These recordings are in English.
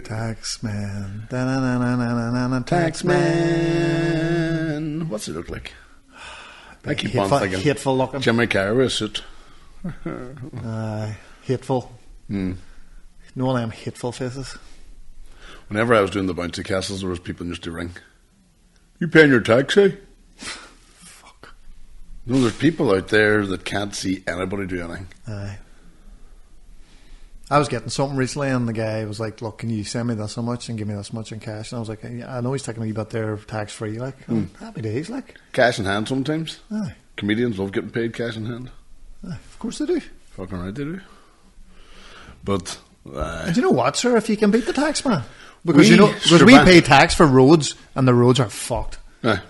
Tax man. Tax man. What's he look like? I keep on Hateful, thinking hateful looking. Jimmy Carrey with a suit. Hateful. No one of them hateful faces. Whenever I was doing the bouncy castles, there was people used to ring. You paying your taxi? Fuck. No, there's people out there that can't see anybody do anything. Aye. I was getting something recently, and the guy was like, "Look, can you send me this so much and give me this much in cash?" And I was like, yeah, "I know he's taking me, but they're tax free." Like, happy days, like. Cash in hand sometimes. Aye. Comedians love getting paid cash in hand. Aye, of course they do. Fucking right they do. But And you know what, sir? If you can beat the tax man, because We we pay tax for roads, and the roads are fucked. aye.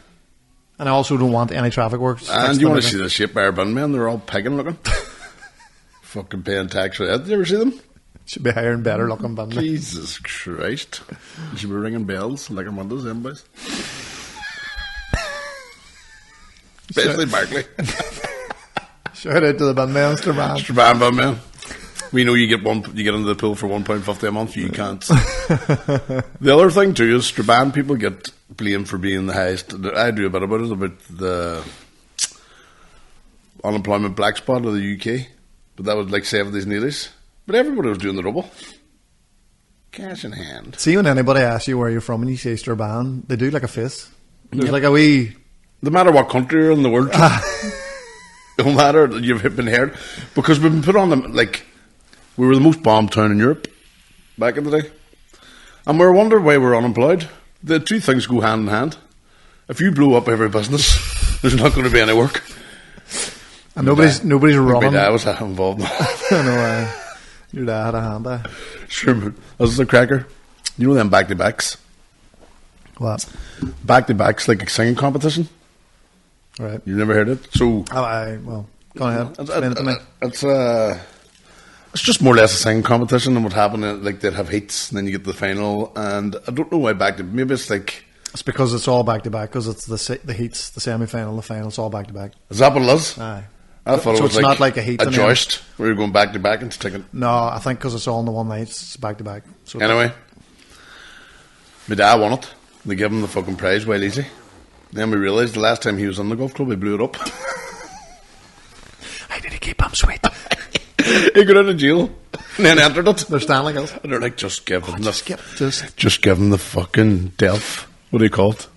And I also don't want any traffic works. And you want to see the shape bar bin men? They're all pagan looking. Fucking paying tax for that. Did you ever see them? Should be higher and better looking than me. Jesus Christ. You should be ringing bells like a windows, them boys. Especially Barkley. Shout out to the bin man, Mr. Man. Strabane bin man. We know you get into the pool for £1.50 a month. You can't. The other thing too is Strabane people get blamed for being the highest. I do a bit about it, about the unemployment black spot of the UK, but that was like 70s and 80s. But everybody was doing the double. Cash in hand. See, when anybody asks you where you're from and you say Strabane, they do like a face. There's like a wee... No matter what country you're in the world, no matter that you've been heard, because we've been put on them, like, we were the most bombed town in Europe back in the day. And we were wondering why we're unemployed. The two things go hand in hand. If you blow up every business, there's not going to be any work. And nobody's running. My dad was involved. I know, your dad had a hand there. Sure, man. This is a cracker. You know them back-to-backs? What? Back-to-backs, like a singing competition. Right. You've never heard it? So, Well, go ahead. Explain it to me. It's just more or less a singing competition, and what happened, like, they'd have heats, and then you get to the final, and I don't know why maybe it's like... It's because it's all back-to-back, because it's the heats, the semi-final, the final, it's all back-to-back. Is that what it is? Aye. I thought So it was it's not like a heat a in joist where you're going back to back and sticking. No, I think because it's all in the one night, it's back-to-back. So Anyway, my dad won it. They gave him the fucking prize well easy. Then we realised the last time he was in the golf club, he blew it up. I did keep him sweet. He got out of jail and then entered it. They're standing like us. And they're like, just give him Just give him the fucking Delph. What do you call it?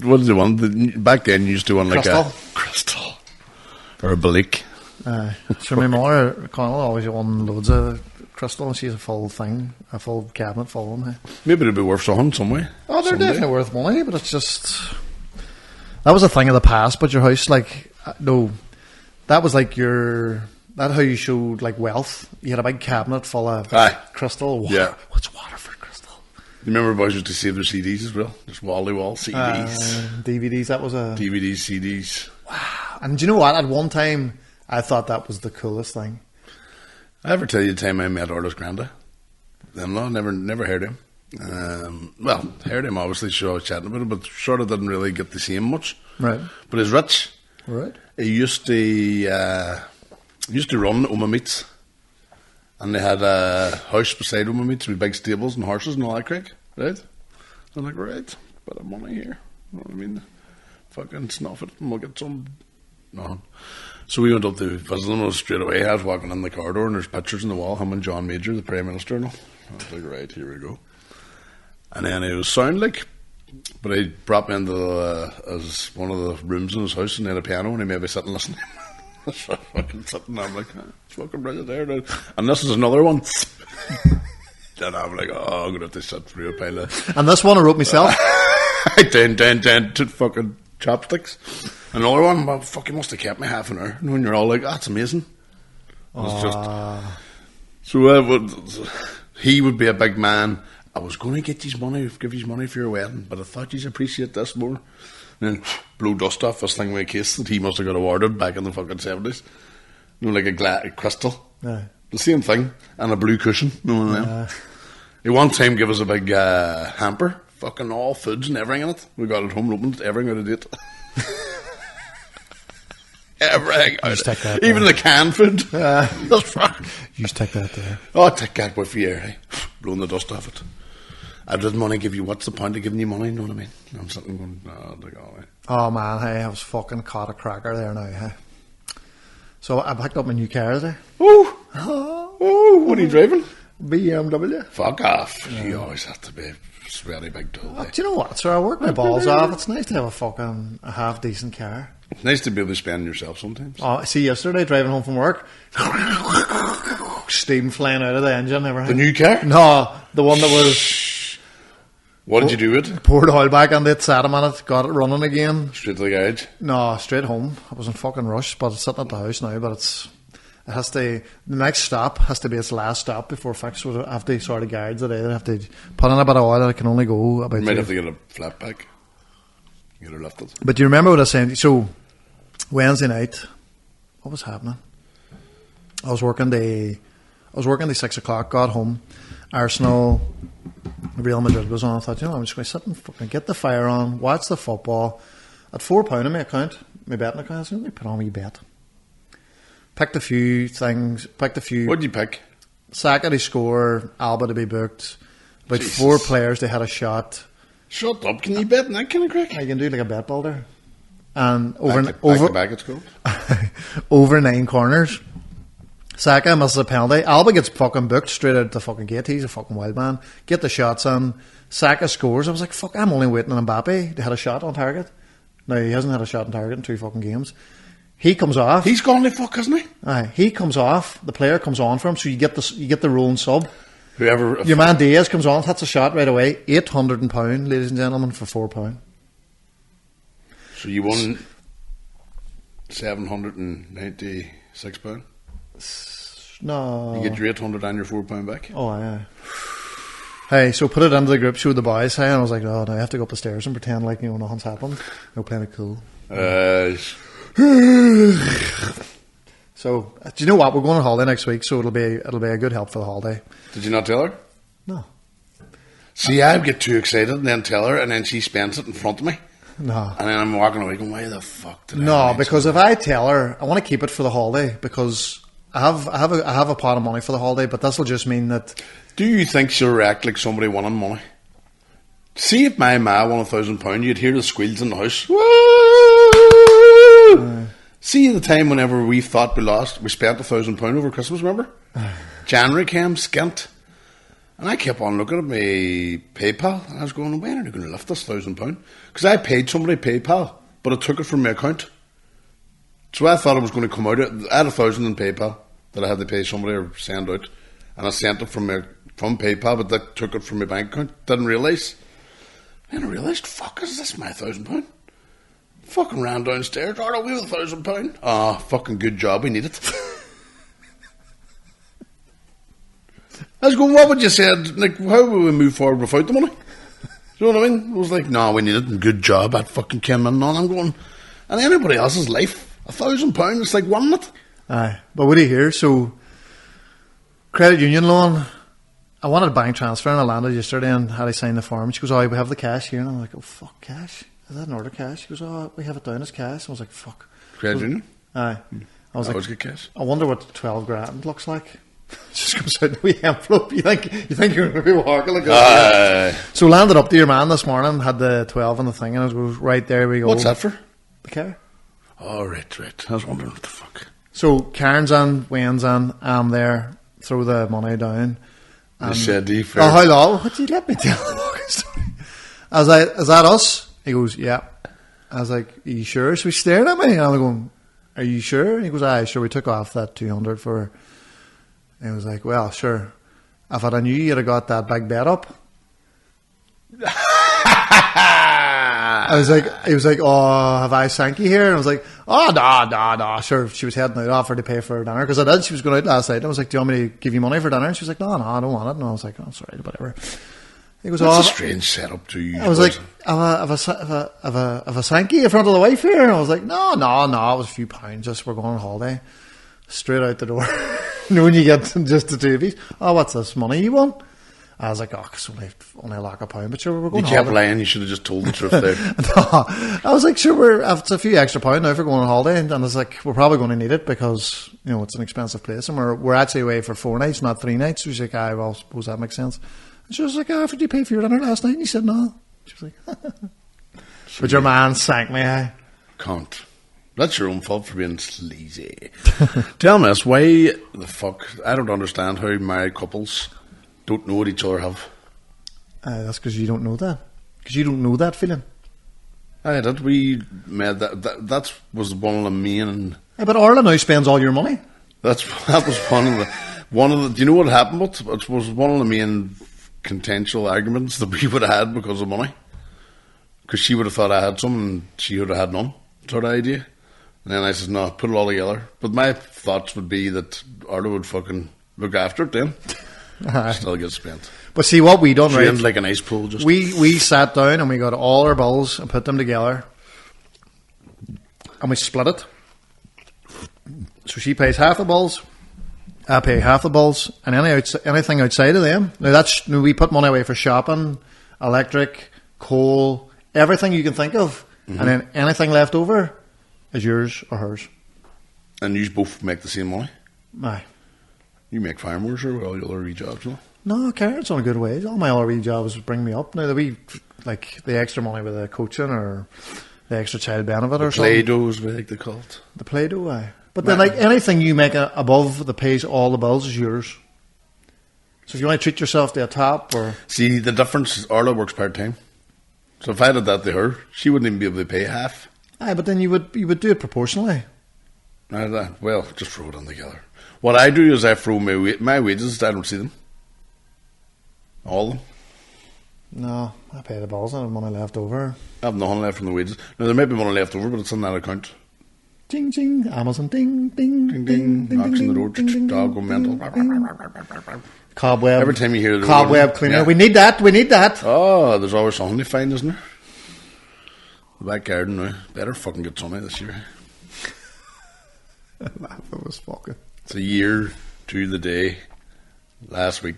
What did you want? Back then you used to want like a crystal. Or a Balik. So my mother, Connell, always won loads of crystal, and she's a full thing, a full cabinet full of them. Maybe it'd be worth something some way. Oh, they're definitely worth money, but it's just... That was a thing of the past, but your house, like... No, that was like your... That's how you showed, like, wealth. You had a big cabinet full of crystal. Water. Yeah. What's Waterford crystal? You remember boys used to save their CDs as well? Just wall-to-wall CDs. DVDs, that was a... DVDs, CDs. Wow. And do you know what? At one time, I thought that was the coolest thing. I ever tell you the time I met Orla's granda? Them-law, never heard him. Well, heard him obviously, sure I was chatting about it, but sort of didn't really get to see him much. Right. But he's rich. Right. He used to run Oma Meats. And they had a house beside Oma Meats with big stables and horses and all that crack. Right? I'm like, right, bit of money here. You know what I mean? Fucking snuff it and we'll get some... No. So we went up to visit him straight away. I was walking in the corridor and there's pictures on the wall, him and John Major, the Prime Minister and all. I was like, right, here we go. And then it was sound like, but he brought me into as one of the rooms in his house and he had a piano and he made me sit and listen to him. So I fucking sitting there, I'm like, it's fucking brilliant there, dude. And this is another one. Then I'm like, oh, I'm going to have to sit through a pile of... And this one I wrote myself. 10 to fucking chopsticks. Another one, well, fuck, he must have kept me half an hour. And when you're all like, that's amazing. It's just... So he would be a big man. I was going to give you money for your wedding, but I thought you'd appreciate this more. And then blow dust off this thing with a case that he must have got awarded back in the fucking 70s. You know, like a crystal. Yeah. The same thing. And a blue cushion. You know what I mean? He one time gave us a big hamper. Fucking all foods and everything in it. We got it home and opened it. Everything out of date. Everything out of date. Even the canned food. You just take that there. Oh, take that with you, eh? Blowing the dust off it. I didn't want to give you, what's the point of giving you money, you know what I mean? I'm sitting going, oh, like, all right. Oh man, hey, I was fucking caught a cracker there now, hey. So I picked up my new car today. Oh, what are you driving? BMW. Fuck off. Yeah. You always have to be a sweaty big tool. Oh, do you know what, sir? I work my balls off. It's nice to have a half decent car. It's nice to be able to spend yourself sometimes. Oh, see, yesterday driving home from work, steam flying out of the engine. Everything. The new car? No, the one that was. What did you do with it? Poured oil back on it, sat him on it, got it running again. Straight to the garage? No, straight home. I was in fucking rush, but it's sitting at the house now. But it has to. The next stop has to be its last stop before fix. So I have to sort of guards it. They have to put in a bit of oil. I can only go about. You might have to get a flat pack. Get her lifted. But do you remember what I was saying? So Wednesday night, what was happening? I was working the 6 o'clock. Got home. Arsenal, Real Madrid was on. I thought, I'm just going to sit and fucking get the fire on, watch the football. At £4 in my account, my betting account, I said, let me put on my bet. Picked a few things. What did you pick? Saka to score, Alba to be booked. About Jesus. 4 players, they had a shot. Shut up! Can you bet in that kind of cricket? I can do like a bet builder. And back it's called. Over 9 corners. Saka misses a penalty. Alba gets fucking booked straight out the fucking gate. He's a fucking wild man. Get the shots in. Saka scores. I was like, fuck, I'm only waiting on Mbappe to hit a shot on target. No, he hasn't had a shot on target in 2 fucking games. He comes off. He's gone to fuck, hasn't he? Aye, he comes off. The player comes on for him, so you get the rolling sub. Whoever your man Diaz comes on, hits a shot right away. £800, ladies and gentlemen, for £4. So you won £796. No. You get your 800 and your £4 back. Oh, yeah. Hey, so put it into the group, showed the boys, hey, and I was like, oh, now I have to go up the stairs and pretend like, nothing's happened. No, playing it cool. So, do you know what? We're going on holiday next week, so it'll be a good help for the holiday. Did you not tell her? No. See, I get too excited and then tell her, and then she spends it in front of me. No. And then I'm walking away going, why the fuck did I? No, because if I tell her, I want to keep it for the holiday, because I have a pot of money for the holiday, but this will just mean that. Do you think she'll react like somebody wanting money? See if my ma won £1,000, you'd hear the squeals in the house. Woo! See the time whenever we thought we lost, we spent £1,000 over Christmas, remember? January came, skint. And I kept on looking at my PayPal, and I was going, when are they going to lift this £1,000? Because I paid somebody PayPal, but I took it from my account. So I thought it was going to come out. I had £1,000 in PayPal that I had to pay somebody or send out, and I sent it from PayPal, but that took it from my bank account. Didn't realise. Then I realised, fuck, is this my £1,000? Fucking ran downstairs. Oh, we have £1,000. Ah, fucking good job. We need it. I was going, what would you say? Like, how would we move forward without the money? You know what I mean? I was like, no, we need it. And good job. That fucking came in. And I'm going, and anybody else's life, £1,000. It's like one minute. Aye, but what do you hear? So, credit union loan. I wanted a bank transfer, and I landed yesterday and had to sign the form. She goes, oh, we have the cash here. And I'm like, oh, fuck, cash? Is that an order cash? She goes, oh, we have it down as cash. I was like, fuck. Credit union? Aye. I was always like, get cash. I wonder what 12 grand looks like. Just comes out in a wee envelope. You think you're going to be walking like that? So landed up to your man this morning, had the 12 on the thing, and I was right there we go. What's that for? The car. Oh, right. I was wondering what the fuck. So Karen's on, Wayne's on, I'm there, throw the money down. You said first. Oh, how long? What did you let me tell the fucking story? I was like, is that us? He goes, yeah. I was like, are you sure? So he's staring at me, and I'm going, are you sure? And he goes, aye, sure, we took off that 200 for. And he was like, well, sure. If I knew you'd have got that big bet up. I was like, he was like, oh, have I sank you here? And I was like, oh, no. Sure, she was heading out, offered to pay for dinner. Because I did, she was going out last night. And I was like, do you want me to give you money for dinner? And she was like, no, I don't want it. And I was like, oh, sorry, whatever. He goes, that's a strange setup to you. I was like, have a sanky in front of the wife here? And I was like, no, it was a few pounds, just we're going on holiday. Straight out the door. When you get just the two of you, oh, what's this money you want? I was like, oh, it's only a lakh of £1, but sure, we're going. You kept lying. You should have just told the truth there. No, I was like, sure, it's a few extra £1 now for going on holiday, and I was like, we're probably going to need it because it's an expensive place, and we're actually away for 4 nights, not 3 nights. So she's like, well, I suppose that makes sense. She was like, did you pay for your dinner last night? And he said, no. She was like, but your man sank me, eh? Can't. That's your own fault for being sleazy. Tell me this, why the fuck, I don't understand how married couples don't know what each other have. That's because you don't know that. Because you don't know that feeling. Aye, that we made that was one of the main. Yeah, but Orla now spends all your money. That was one of the. Do you know what happened? It was one of the main contentious arguments that we would have had because of money. Because she would have thought I had some, and she would have had none. Sort of idea. And then I said, no, put it all together. But my thoughts would be that Orla would fucking look after it then. Still get spent. But see what we done, right? Like an ice pool. Just we sat down and we got all our bills and put them together, and we split it. So she pays half the bills, I pay half the bills, and anything outside of them. Now we put money away for shopping, electric, coal, everything you can think of, and then anything left over is yours or hers. And you both make the same money. Aye. You make far more, sure, with all your other wee jobs, no? No, Karen's on a good wage. All my other wee jobs bring me up. Now, the extra money with the coaching or the extra child benefit or something. Play-Doh is what they call it. The Play-Doh, aye. But then, anything you make above that pays all the bills is yours. So if you want to treat yourself to a top or... See, the difference is Orla works part-time. So if I did that to her, she wouldn't even be able to pay half. Aye, but then you would do it proportionally. Well, just throw it on together. What I do is I throw my wages, I don't see them. All of them. No, I pay the bills and I have money left over. I have nothing left from the wages. Now, there might be money left over, but it's in that account. Ding, ding, Amazon, ding, ding, Ding, ding, ding, knocks ding, on the door, ding, ding, dog go mental. Cobweb. Every time you hear the cobweb word, cleaner. yeah. We need that. Oh, there's always something to find, isn't there? The back garden now. Better fucking get sunny this year. It was fucking. It's a year to the day last week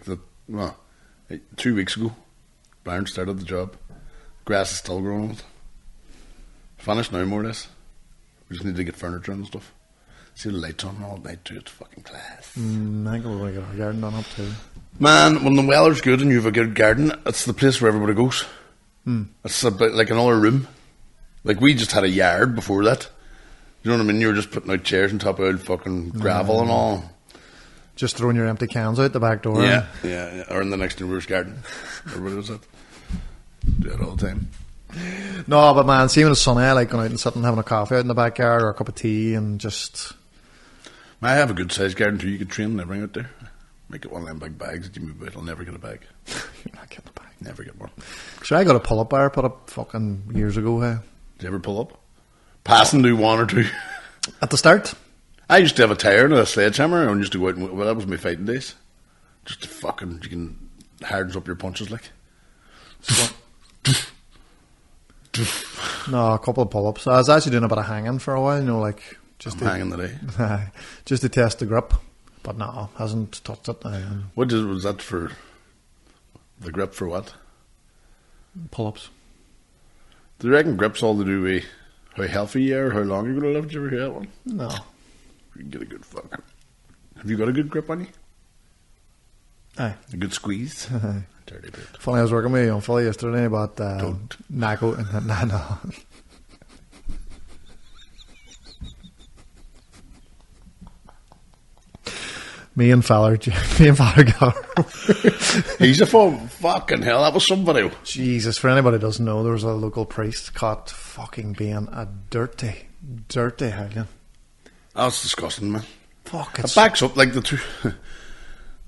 2 weeks ago, Brian started the job. Grass is still growing with. Finished now, more or less. We just need to get furniture and stuff. See the lights on all night too, it's fucking class. I think we're going to get our garden done up too. Man, when the weather's good and you have a good garden, it's the place where everybody goes. It's a bit like another room. Like we just had a yard before that. You know what I mean? You were just putting out chairs on top of old fucking gravel and all. Just throwing your empty cans out the back door. Yeah. Or in the next neighbour's garden. Everybody does that. Do it all the time. No, but man, see when it's sunny, I like going out and sitting and having a coffee out in the backyard or a cup of tea and just... I have a good sized garden too. You could train and everything out there. Make it one of them big bags that you move out. I'll never get a bag. You're not getting a bag. Never get one. Sure, I got a pull-up bar put up fucking years ago. Did you ever pull up? Passing do one or two. At the start? I used to have a tire and a sledgehammer and used to go out and... Well, that was my fighting days. Just to fucking... You can hardens up your punches like. No, a couple of pull-ups. I was actually doing a bit of hanging for a while, like... hanging the day. Just to test the grip. But no, hasn't touched it. Was that for... The grip for what? Pull-ups. Do you reckon grip's all to do with how healthy you are or how long you're going to live? Did you ever hear that one? No. You can get a good fucking... Have you got a good grip on you? Aye. A good squeeze? Dirty bit. Funny, I was working with a young fella yesterday about Don't. Naco. No. Me and Fowler got He's a fucking hell. That was somebody. Jesus, for anybody who doesn't know, there was a local priest caught fucking being a dirty hellion. That's disgusting, man. Fuck, it backs up like the two.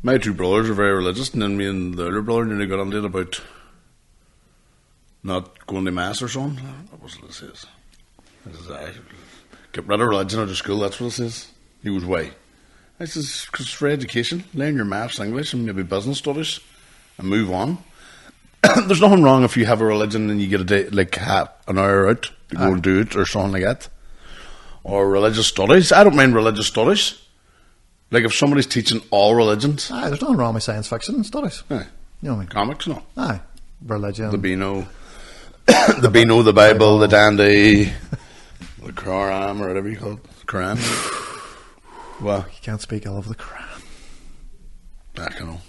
My two brothers are very religious, and then me and the other brother nearly got on it about not going to mass or something. What was it says? Get rid of religion out of school. That's what it says. He was why. I says, because for education, learn your maths, English, and maybe business studies, and move on. There's nothing wrong if you have a religion and you get a day, like an hour out to go and do it or something like that. Or religious studies. I don't mind religious studies. Like if somebody's teaching all religions. Aye, there's nothing wrong with science fiction studies. Aye. You know what I mean? Comics, no. Aye. Religion. The Beano. The Beano, the Bible, the Dandy, the Quran, or whatever you call it. Quran. Well, you can't speak ill of the Quran. I don't know.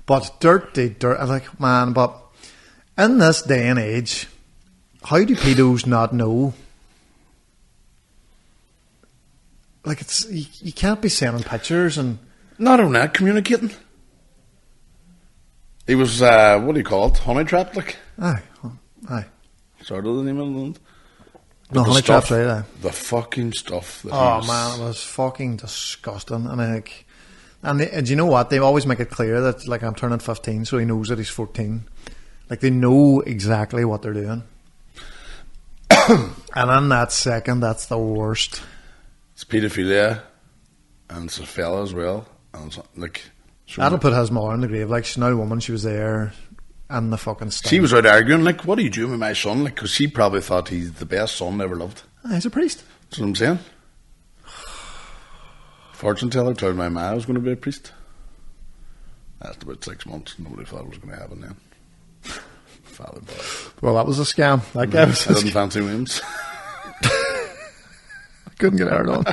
But dirty dirt. I'm like, man, but in this day and age, how do pedos not know? Like, it's you can't be sending pictures and... Not on that, communicating. He was, what do you call it? Honey trapped, like? Aye. Sort of the name of it. No, honey trapped, right? Aye. The fucking stuff. That Oh, man, it was fucking disgusting. And like... And do you know what? They always make it clear that, like, I'm turning 15, so he knows that he's 14. Like, they know exactly what they're doing. And in that second, that's the worst. It's paedophilia, and it's a fella as well. And it's like... That'll put his mother in the grave. Like, she's not a woman, she was there in the fucking stand. She was out arguing, like, what are you doing with my son? Like, because she probably thought he's the best son ever loved. He's a priest. That's what I'm saying. Fortune teller told my ma I was going to be a priest. That's about 6 months. Nobody thought it was going to happen then. Father boy. Well, that was a scam. That guy was I didn't fancy Williams. I couldn't get out on.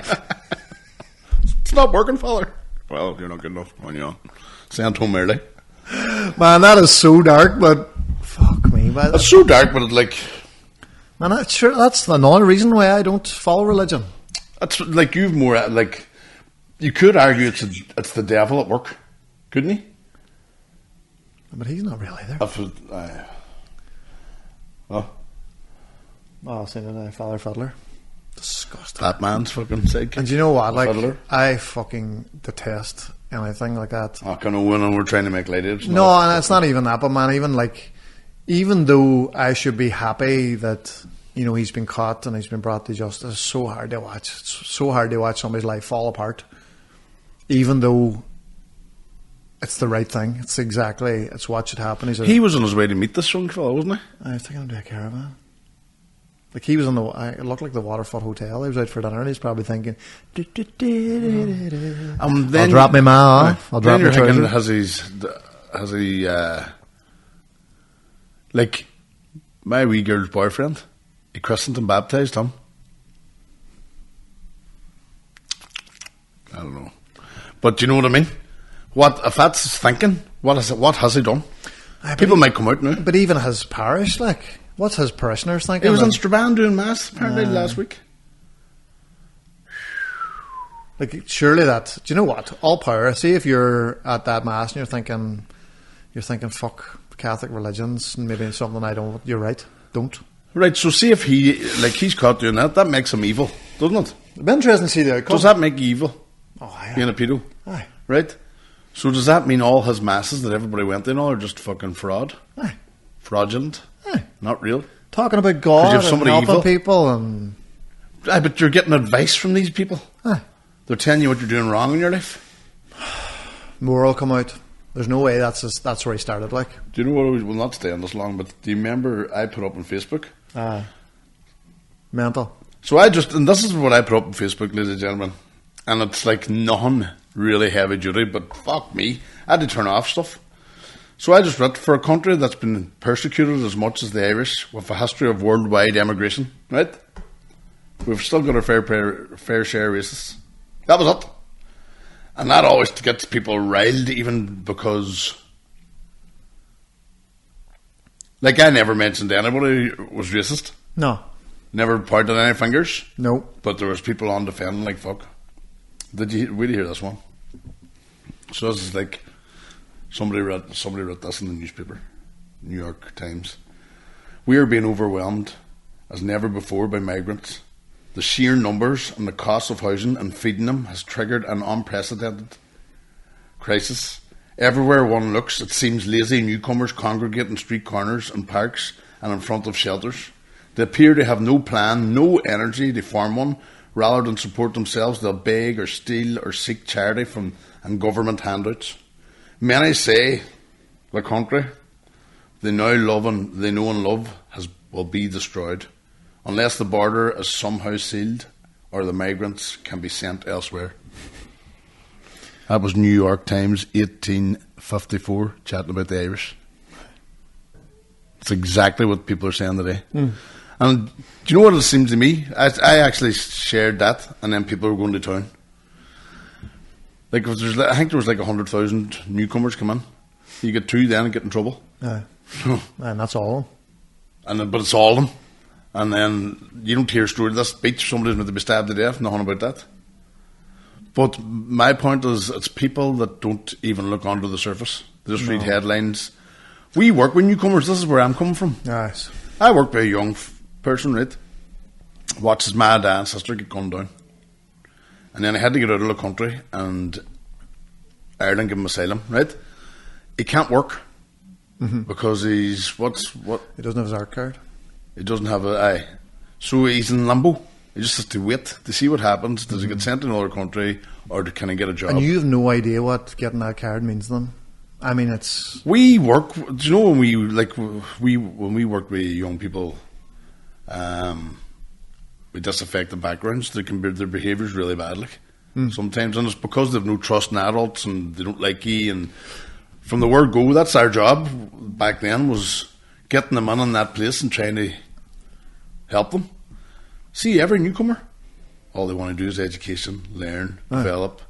It's not working, father. Well, you're not good enough on you on. Send home early. Man, that is so dark, but fuck me. But It's so dark, but it's like... Man, that's another reason why I don't follow religion. It's like you've more... Like, you could argue it's the devil at work, couldn't you? But he's not really there. Oh, Oh, saying it, Father Fiddler. Disgusting. Batman's fucking sick. And you know what? Like, Fiddler. I fucking detest anything like that. I kind of when we're trying to make light of it. No, and it's not even that, but man, even though I should be happy that, you know, he's been caught and he's been brought to justice, it's so hard to watch. It's so hard to watch somebody's life fall apart. Even though it's the right thing. It's what should happen. He was on his way to meet this young fella, wasn't he? I was taking him to a caravan. Like, he was on it looked like the Waterfoot Hotel. He was out for dinner and he's probably thinking, Then I'll drop my ma off. I'll drop then my you're thinking, trouser. has he, like, my wee girl's boyfriend, he christened and baptised him. I don't know. But do you know what I mean? What if that's his thinking? What has he done? People might come out now. But even his parish, like, what's his parishioners thinking? He was in Strabane doing mass apparently last week. Like, surely that. Do you know what? All power. See, if you're at that mass and you're thinking, fuck Catholic religions, and maybe something I don't. You're right. Don't. Right. So see if he's caught doing that. That makes him evil, doesn't it? It'd be interesting to see the outcome. Does that make you evil? Oh, yeah. Being a pedo? Aye. Right? So does that mean all his masses that everybody went in all are just fucking fraud? Aye. Fraudulent? Aye. Not real? Talking about God you have and somebody helping evil. people and... Aye, but you're getting advice from these people. Aye. They're telling you what you're doing wrong in your life. More will come out. There's no way that's where he started, like. Do you know what? We'll not stay on this long, but do you remember I put up on Facebook? Aye. Mental. So and this is what I put up on Facebook, ladies and gentlemen. And it's like nothing really heavy duty, but fuck me. I had to turn off stuff. So I just wrote, for a country that's been persecuted as much as the Irish, with a history of worldwide emigration, right? We've still got our fair share of racists. That was it. And that always gets people riled, even because, like, I never mentioned anybody was racist. No. Never pointed any fingers. No. But there was people on defending like fuck. Where did you hear this one? So this is like somebody wrote this in the newspaper, New York Times. We are being overwhelmed as never before by migrants. The sheer numbers and the cost of housing and feeding them has triggered an unprecedented crisis. Everywhere one looks, it seems lazy newcomers congregate in street corners and parks and in front of shelters. They appear to have no plan, no energy to form one. Rather than support themselves, they'll beg or steal or seek charity and government handouts. Many say the country they know and love will be destroyed unless the border is somehow sealed or the migrants can be sent elsewhere. That was New York Times, 1854, chatting about the Irish. It's exactly what people are saying today. And do you know what it seems to me? I actually shared that, and then people were going to town. Like, I think there was like 100,000 newcomers come in. You get 2 then and get in trouble. Aye. And that's all. But it's all of them. And then you don't hear a story of this beach, somebody's going to be stabbed to death, nothing about that. But my point is, it's people that don't even look under the surface. They just read headlines. We work with newcomers, this is where I'm coming from. Nice. I work with a young person, right? Watches my dad and sister get gunned down. And then I had to get out of the country, and Ireland give him asylum, right? He can't work because he's, He doesn't have his art card. He doesn't have a eye. So he's in limbo. He just has to wait to see what happens. Does he get sent to another country, or can he get a job? And you have no idea what getting that card means to them. I mean, it's... We work... Do you know when we work with young people, with disaffected backgrounds, their behaviour is really bad, like. Sometimes, and it's because they have no trust in adults, and they don't like you, and from the word go, that's our job back then, was getting them in that place and trying to help them. See, every newcomer, all they want to do is education, learn, develop,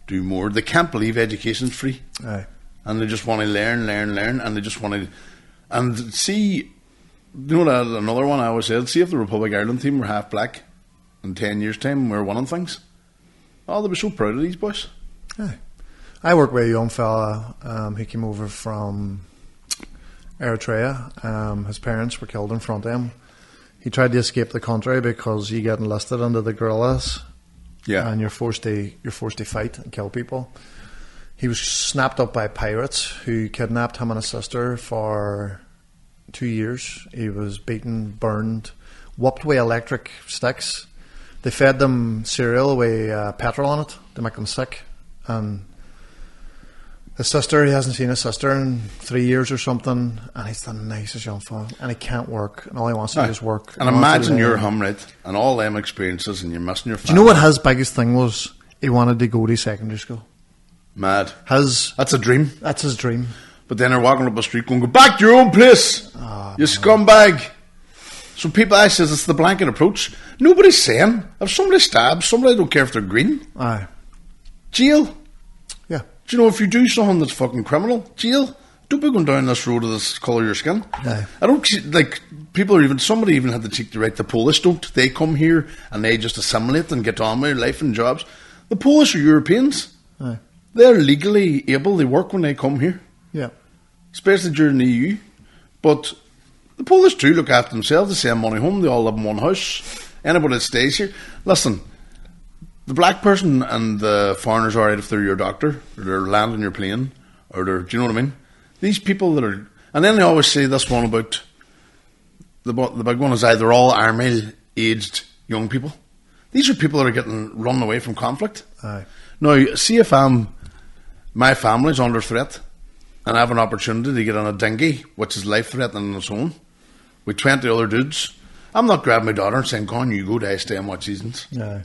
do more. They can't believe education's free. Aye. And they just want to learn, and they just want to... And see, you know that another one I always said, see if the Republic of Ireland team were half black in 10 years' time, we're winning things. Oh, they'd be so proud of these boys. Aye. I work with a young fella who came over from Eritrea. His parents were killed in front of him. He tried to escape the country because you get enlisted into the guerrillas. Yeah. And you're forced to fight and kill people. He was snapped up by pirates who kidnapped him and his sister for 2 years. He was beaten, burned, whooped with electric sticks. They fed them cereal with petrol on it to make them sick. And his sister, he hasn't seen his sister in 3 years or something, and he's the nicest young fella, and he can't work, and all he wants to do is work. And imagine you're him, right, and all them experiences, and you're missing your family. Do you know what his biggest thing was? He wanted to go to secondary school. Mad. That's a dream. That's his dream. But then they're walking up the street going, go back to your own place, you scumbag. So people, I says, it's the blanket approach. Nobody's saying, if somebody stabs somebody, I don't care if they're green. Aye. Jail. Yeah. Do you know, if you do something that's fucking criminal, jail. Don't be going down this road of this colour of your skin. Aye. I don't, like, somebody even had the cheek to write, the Polish don't. They come here and they just assimilate and get on with their life and jobs. The Polish are Europeans. Aye. They're legally able, they work when they come here. Yeah. Especially during the EU. But the Polish too look after themselves, they send money home, they all live in one house. Anybody that stays here, listen, the black person and the foreigners are alright if they're your doctor, or they're landing your plane, or they're, do you know what I mean? These people that are, and then they always say this one about, the big one is either all army aged young people. These are people that are getting run away from conflict. Aye. Now, see if my family's under threat, and I have an opportunity to get on a dinghy, which is life threatening on its own, with 20 other dudes, I'm not grabbing my daughter and saying, go on, you go to stay and watch seasons. Aye.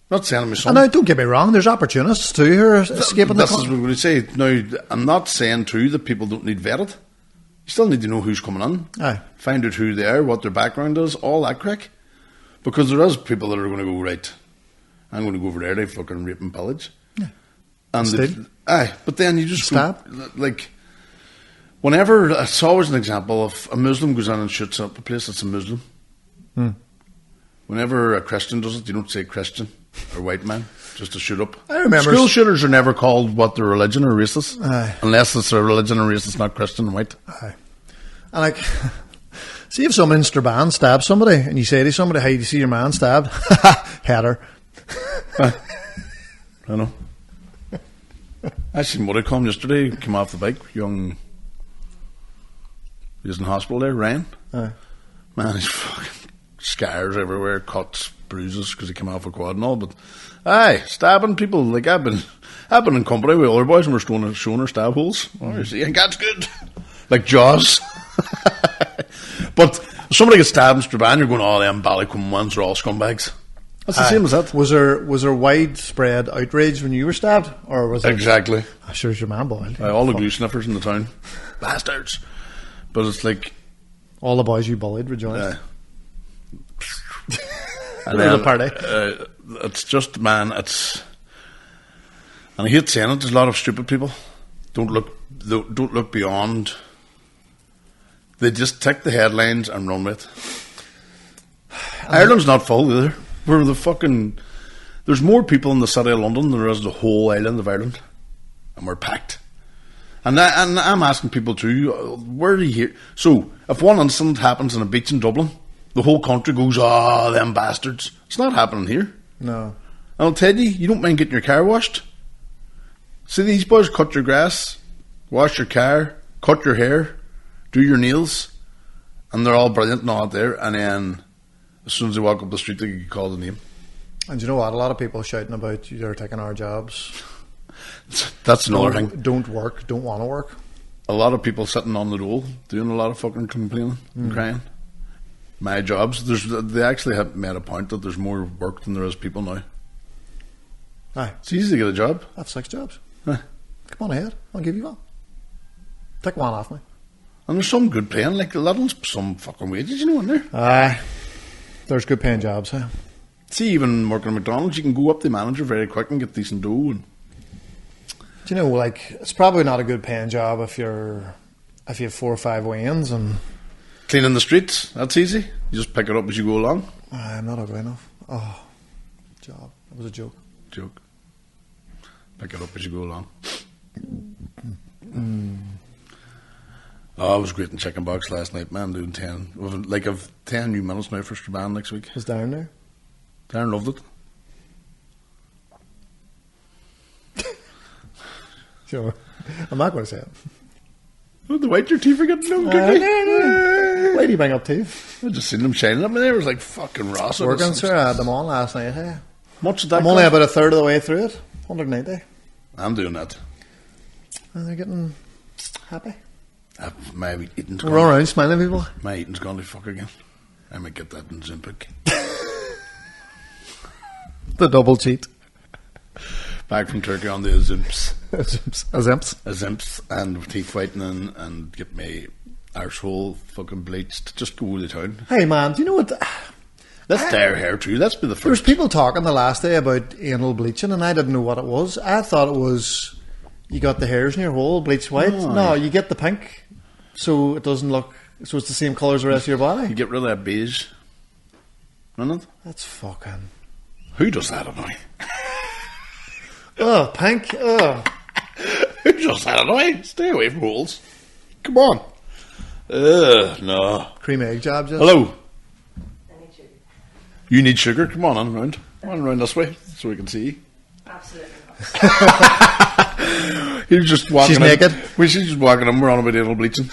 Not sending my son. And now, don't get me wrong, there's opportunists too who are escaping the country. This is what we say. Now, I'm not saying too that people don't need vetted. You still need to know who's coming in. Aye. Find out who they are, what their background is, all that crack. Because there is people that are going to go, right, I'm going to go over there, they fucking rape and pillage. Yeah. And aye, but then you just stab. Like, whenever, it's always an example of a Muslim goes in and shoots up a place that's a Muslim. Whenever a Christian does it, you don't say Christian or white man, just to shoot up. I remember school shooters are never called what their religion or racist, Aye. unless it's a religion or race that's not Christian and white. Aye. And like, see if someone in Strabane stabs somebody, and you say to somebody, "Hey, do you see your man stabbed?" Header. I know. I seen what I come yesterday. Came off the bike, young. He was in hospital there, Ryan. Aye. Man, he's fucking scars everywhere, cuts, bruises because he came off a quad and all. But aye, stabbing people, like I've been in company with other boys and we're showing her stab holes. Oh, you see, that's good. Like Jaws. But if somebody gets stabbed in Strabane, you're going, oh, them Ballycombe ones are all scumbags. That's the same as that. Was there widespread outrage when you were stabbed, or was it exactly? I'm sure it's your man boy. All the glue sniffers in the town, bastards. But it's like all the boys you bullied rejoiced. And then, then a party. It's just, man, and I hate saying it, there's a lot of stupid people. don't look beyond. They just take the headlines and run with it. Ireland's not full either. We're the fucking. There's more people in the city of London than there is the whole island of Ireland, and we're packed. And I'm asking people too, where do you hear? So if one incident happens on a beach in Dublin, the whole country goes, "Ah, them bastards." It's not happening here. No. And I'll tell you don't mind getting your car washed. See, these boys cut your grass, wash your car, cut your hair, do your nails, and they're all brilliant and all out there. And then as soon as they walk up the street, they get called a name. And you know what? A lot of people shouting about they're taking our jobs. That's another thing. Don't work, don't want to work. A lot of people sitting on the dole doing a lot of fucking complaining and crying. My jobs, they actually have made a point that there's more work than there is people now. Aye. It's easy to get a job. I have 6 jobs. Aye. Come on ahead. I'll give you one. Take one off me. And there's some good paying, like a lot of some fucking wages, you know, in there. Aye. There's good paying jobs, huh? See, even working at McDonald's, you can go up the manager very quick and get decent dough. And Do you know, like, it's probably not a good paying job if you have 4 or 5 weigh-ins and... cleaning the streets, that's easy. You just pick it up as you go along. I'm not ugly enough. Oh, job. That was a joke. Joke. Pick it up as you go along. Oh, I was great in Chicken Box last night, man. Doing 10. Like, I've 10 new minutes now for Strabane next week. Was Darren there? Darren loved it. Sure. I'm not going to say it. Oh, the white your teeth are getting done, Why do you bring up teeth? I just seen them shining up in there. It was like fucking Ross. Working, sir. I had them on last night. Hey. Much did that I'm only cost? about a third of the way through it. 190. I'm doing that. And they're getting happy. My eating's We're gone. all around smiling people. My eating's gone to fuck again. I might get that in Zimpic. The double cheat. Back from Turkey on the Azimps. Azimps. And teeth whitening and get my arsehole fucking bleached. Just go to town. Hey man, do you know what? Let's dye our hair too. Let's be the There was first. people talking the last day about anal bleaching, and I didn't know what it was. I thought it was you got the hairs in your hole bleached white. Oh, no, yeah. you get the pink, so it doesn't look. So it's the same colour as the rest of your You body. get rid of that beige. Isn't it? That's fucking. Who does that annoy? Oh, pink. Oh, Who does that annoy? Stay away from holes. Come on. No. cream egg job. Just. Hello. You need sugar? Come on round. Come on round this way so we can see you. Absolutely not. He was just walking She's in. naked. She's just walking in. We're on about anal bleaching.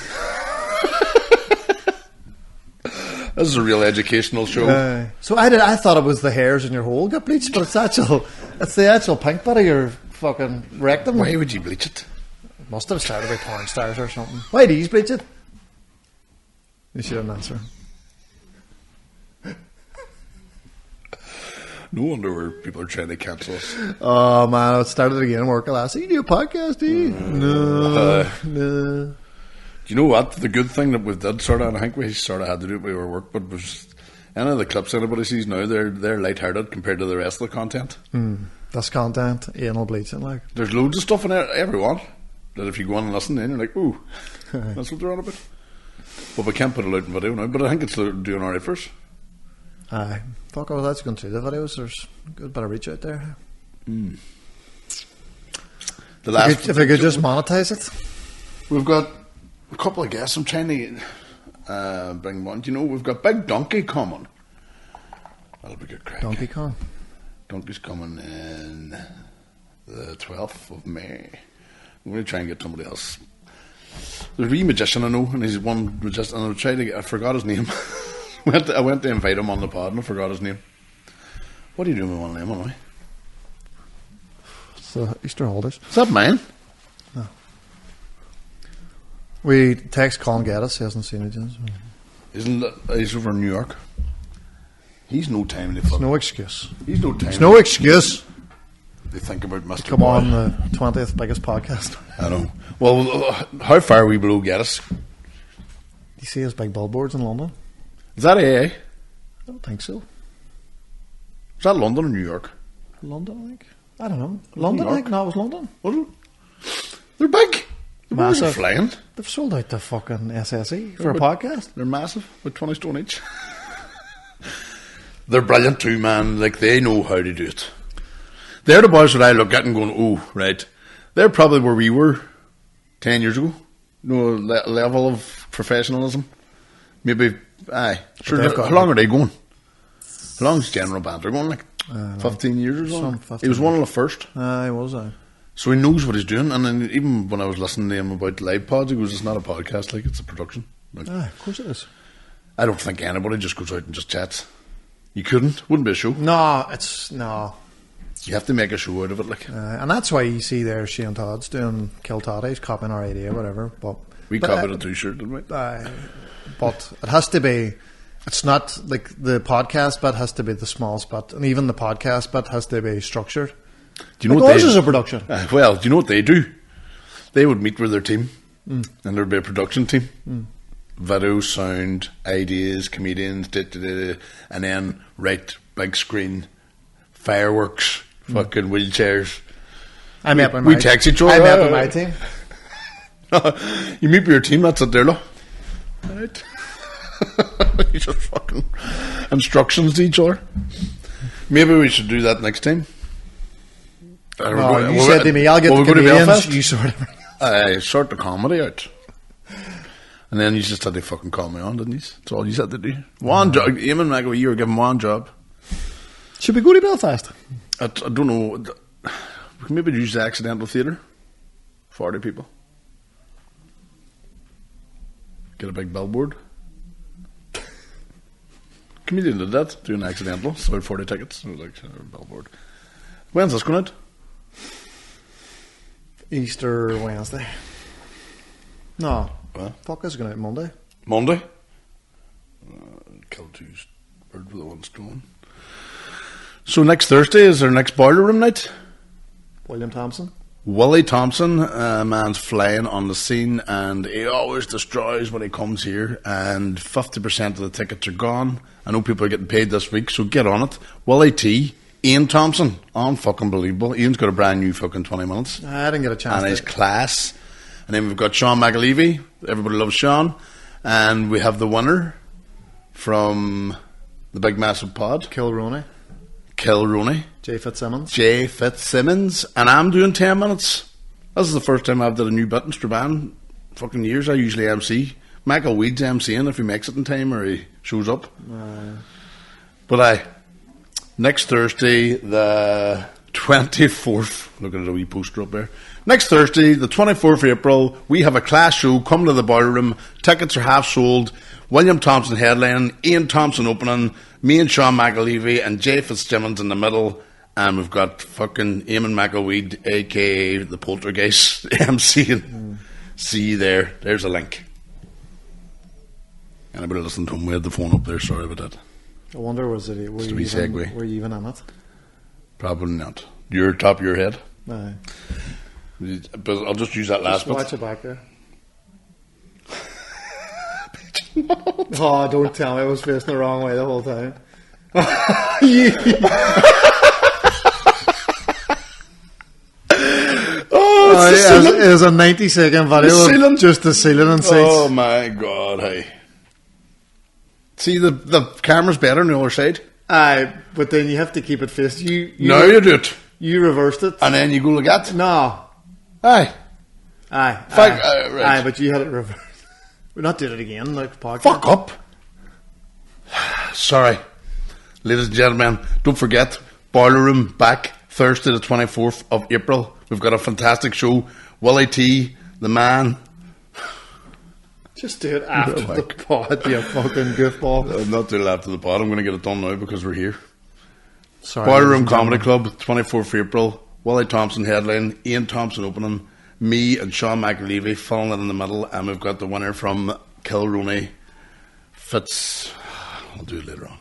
This is a real educational show. So I thought it was the hairs in your hole got bleached, but it's the actual pink bit of your fucking rectum. Why would you bleach it? Must have started with porn stars or something. Why do you bleach it? You should have an answer. No wonder where people are trying to cancel us. Oh man, it started again working last night. You do a podcast, do you? No. Do you know what? The good thing that we did sort of, and I think we sort of had to do it by our work, but was any of the clips anybody sees now, they're lighthearted compared to the rest of the content. That's content, anal bleaching, like. There's loads of stuff in there, everyone, that if you go on and listen in, you're like, ooh, that's what they're on about. But we can't put it out in video now, but I think it's doing alright for us. Aye. Fuck, I was actually going through the videos. There's a good bit of reach out there. The last, If I could just monetize it. we've got a couple of guests. I'm trying to bring one. You know, we've got Big Donkey coming. That'll be good crack. Donkey Kong. Donkey's coming in the 12th of May. I'm going to try and get somebody else. There's a wee magician I know, and he's one magician, and I forgot his name. I went to invite him on the pod, and I forgot his name. What are you doing with one name, anyway? It's the Easter holidays. Is that mine? We text Colin Geddes, he hasn't seen it yet. Isn't that, he's over in New York? He's no time to It's fuck. no excuse. He's no time. It's no excuse. to think about Mr. Come Boy. on, the 20th biggest podcast. I know. Well, how far are we below Geddes? You see his big billboards in London? Is that AA? I don't think so. Is that London or New York? London, I think. I don't know. London, I think. No, it was London. Was it? They're big. The boys are Massive. flying. They've sold out the fucking SSE for a podcast. They're massive, with 20 stone each. They're brilliant too, man. Like, they know how to do it. They're the boys that I look at and going, oh, right. They're probably where we were 10 years ago. No level of professionalism. Maybe, aye. Sure, how long are they going? How long is General Banter going? Like 15 years or something? He was one of the first. He was, So he knows what he's doing. And then even when I was listening to him about live pods, he goes, it's not a podcast, like, it's a production. Like, of course it is. I don't think anybody just goes out and just chats. You couldn't. Wouldn't be a show. No. You have to make a show out of it, like. And that's why you see there Shane Todd's doing Kill Todd. He's copying our idea, whatever. But copied a t-shirt, didn't we? But it has to be. It's not like the podcast bit has to be the small bit, and even the podcast bit has to be structured. Do you know like what ours they is a production? Well, do you know what they do? They would meet with their team, and there'd be a production team. Video, sound, ideas, comedians, and then right big screen, fireworks, fucking wheelchairs. We text each other. I met with my team. You meet with your team. That's it, there, look. Right. You just fucking instructions to each other. Maybe we should do that next time. You said to me, "I'll get the comedians." You sort of. I sort the comedy out. And then you just had to fucking call me on, didn't you? That's all you had to do. One job. Eamon McAwee, you were given one job. Should we go to Belfast? I don't know. We can maybe use the accidental theatre. 40 people. Get a big billboard. Comedian did that, doing accidental. It's about 40 tickets. It was like a billboard. When's this going out? Easter Wednesday. No. What? Fuck, is going out Monday. Monday? Kill two birds with one stone. So next Thursday is our next boiler room night. William Thompson. Willie Thompson, man's flying on the scene, and he always destroys when he comes here, and 50% of the tickets are gone. I know people are getting paid this week, so get on it. Willie T, Ian Thompson, fucking believable. Ian's got a brand new fucking 20 minutes. I didn't get a chance. And his class. And then we've got Sean McAlevey. Everybody loves Sean. And we have the winner from the Big Massive Pod. Kilrooney. Jay Fitzsimmons. And I'm doing 10 minutes. This is the first time I've done a new bit in Strabane. Fucking years. I usually MC. Michael Weed's MCing if he makes it in time or he shows up. But next Thursday, the 24th, looking at a wee poster up there. Next Thursday, the 24th of April, we have a class show. Come to the boiler room. Tickets are half sold. William Thompson headline, Ian Thompson opening, me and Sean McAlevey and Jay Fitzsimmons in the middle, and we've got fucking Eamon McAwee, aka the Poltergeist, MCing. See you there. There's a link. Anybody listening to him, we had the phone up there. Sorry about that. I wonder, were you even in it? Probably not. You're top of your head. Aye. But I'll just use that last bit. Watch it back there. Oh, don't tell me I was facing the wrong way the whole time. It was a 90-second video. Just the ceiling and seats. Oh my god, hey. See, the camera's better on the other side. Aye, but then you have to keep it faced. Now you do it. You reversed it. And then you go like that? No. Aye. Aye, but you had it reversed. We're not doing it again, like podcast. Fuck up. Sorry. Ladies and gentlemen, don't forget, Boiler Room back Thursday the 24th of April. We've got a fantastic show. Willie T, the man. Just do it after the pod, you fucking goofball. I'm not doing it after the pod. I'm going to get it done now because we're here. Sorry, Boiler Room Comedy Club, 24th of April. Willie Thompson headline, Ian Thompson opening, me and Sean McAlevey filling it in the middle, and we've got the winner from Kilrooney, I'll do it later on.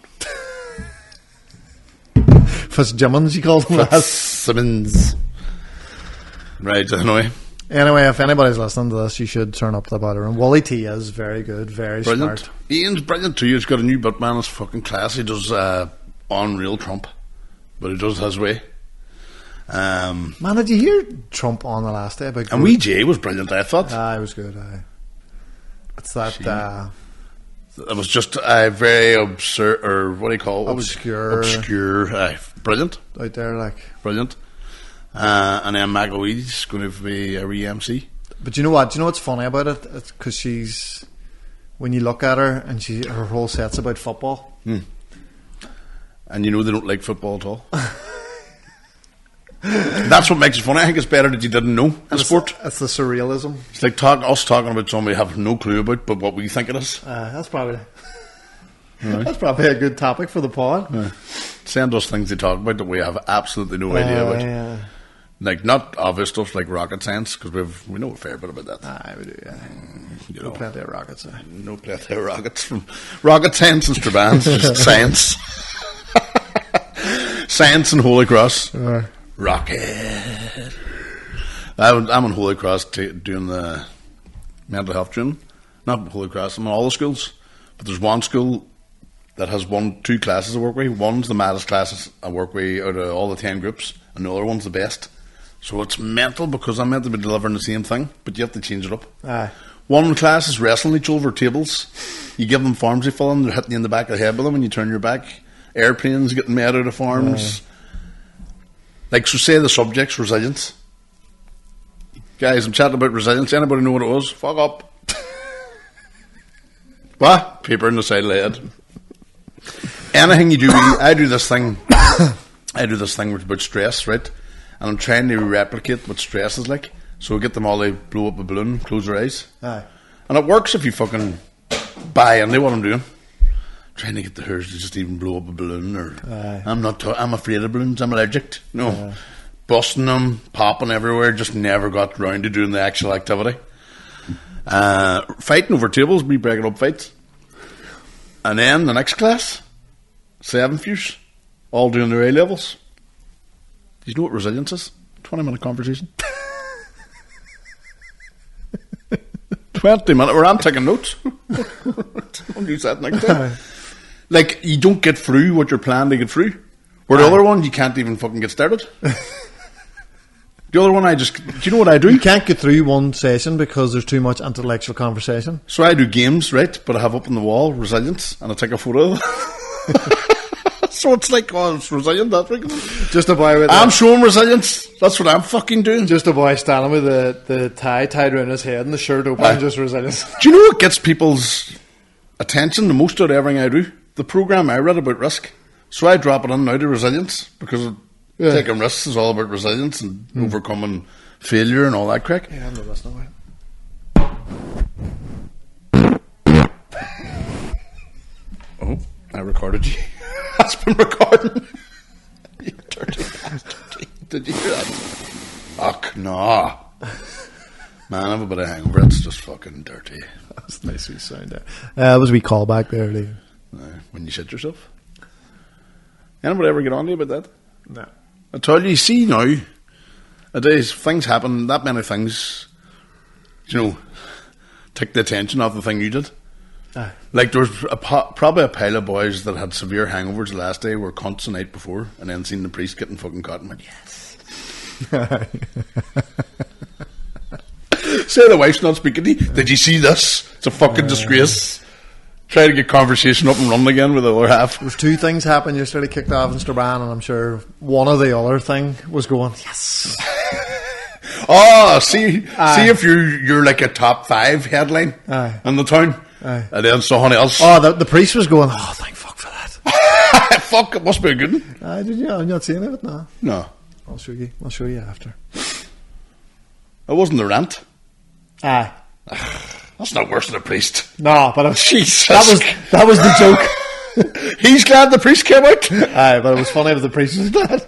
Fitzsimmons, you called him? Fitzsimmons. Right, Anyway, if anybody's listening to this, you should turn up the Boiler Room. Wally T is very good, very brilliant. Smart. Ian's brilliant too. He's got a new bit, man. It's fucking class. He does unreal Trump, but he does his way. Man, did you hear Trump on the last day about? And Wee J was brilliant, I thought. It was good. It's that. It was just a very absurd, or what do you call it? Obscure. Brilliant. Out there, like. Brilliant. And then McAlee's going to be a re-MC. But you know what? Do you know what's funny about it? It's because she's... When you look at her, and her whole set's about football. And you know they don't like football at all. That's what makes it funny. I think it's better that you didn't know the sport. It's the surrealism. It's like us talking about somebody we have no clue about, but what we think it is. That's probably a good topic for the pod. Send us things to talk about that we have absolutely no idea about. Yeah. Like, not obvious stuff like rocket science, because we know a fair bit about that. We do, yeah. You No know, plenty of rockets. no plenty of rockets from rocket science and Strabane, just science. Science and Holy Cross. Rocket. I'm on Holy Cross doing the mental health training. Not Holy Cross, I'm on all the schools. But there's one school that has two classes I work with. One's the maddest classes I work with out of all the 10 groups, and the other one's the best. So it's mental because I'm meant to be delivering the same thing, but you have to change it up. One class is wrestling each other over tables. You give them forms they fill in, they're hitting you in the back of the head with them when you turn your back. Airplanes getting made out of forms. Like, so say the subject's resilience. Guys, I'm chatting about resilience. Anybody know what it was? Fuck up. What? Paper in the side of the head. Anything you do, I do this thing about stress, right? And I'm trying to replicate what stress is like. So we get them all to blow up a balloon, close their eyes. And it works if you fucking buy into what I'm doing. Trying to get the hers to just even blow up a balloon, or I'm afraid of balloons, I'm allergic. No. Busting them, popping everywhere, just never got round to doing the actual activity. Fighting over tables, me breaking up fights. And then the next class, 7 fuse, all doing their A levels. Do you know what resilience is? 20-minute conversation. 20-minute, where I'm taking notes. I'll use that next time. Like, you don't get through what you're planning to get through. Where the other one, you can't even fucking get started. The other one, do you know what I do? You can't get through one session because there's too much intellectual conversation. So I do games, right? But I have up on the wall resilience, and I take a photo of it. So it's like, it's resilient, that week. Just a boy with I'm showing resilience. That's what I'm fucking doing. Just a boy standing with the tie tied around his head and the shirt open, just resilience. Do you know what gets people's attention the most out of everything I do? The program I read about risk. So I drop it in now to resilience, because taking risks is all about resilience and overcoming failure and all that crack. Yeah, I'm not listening to Oh, I recorded you. That's been recording. You dirty bastard. Did you hear that? Fuck, no. Man, I have a bit of hangover. It's just fucking dirty. That's nice wee sound there. That was a wee callback there, Lee. When you shit yourself. Anybody ever get on to you about that? No. I told you, see now, nowadays things happen, that many things, take the attention off the thing you did. Like, there was probably a pile of boys that had severe hangovers the last day, were cunts the night before, and then seen the priest getting fucking caught and went, yes. Say the wife's not speaking to you. Did you see this? It's a fucking disgrace. Try to get conversation up and running again with the other half. There's two things happened yesterday, kicked off in Strabane, and I'm sure one of the other thing was going, yes. See if you're like a top 5 headline in the town. And then someone else. The priest was going, thank fuck for that. Fuck, it must be a good one. Did you? I'm not seeing it, no. No. I'll show you after. It wasn't the rant. That's not worse than a priest. No, but Jesus. That was the joke. He's glad the priest came out. But it was funny if the priest was glad.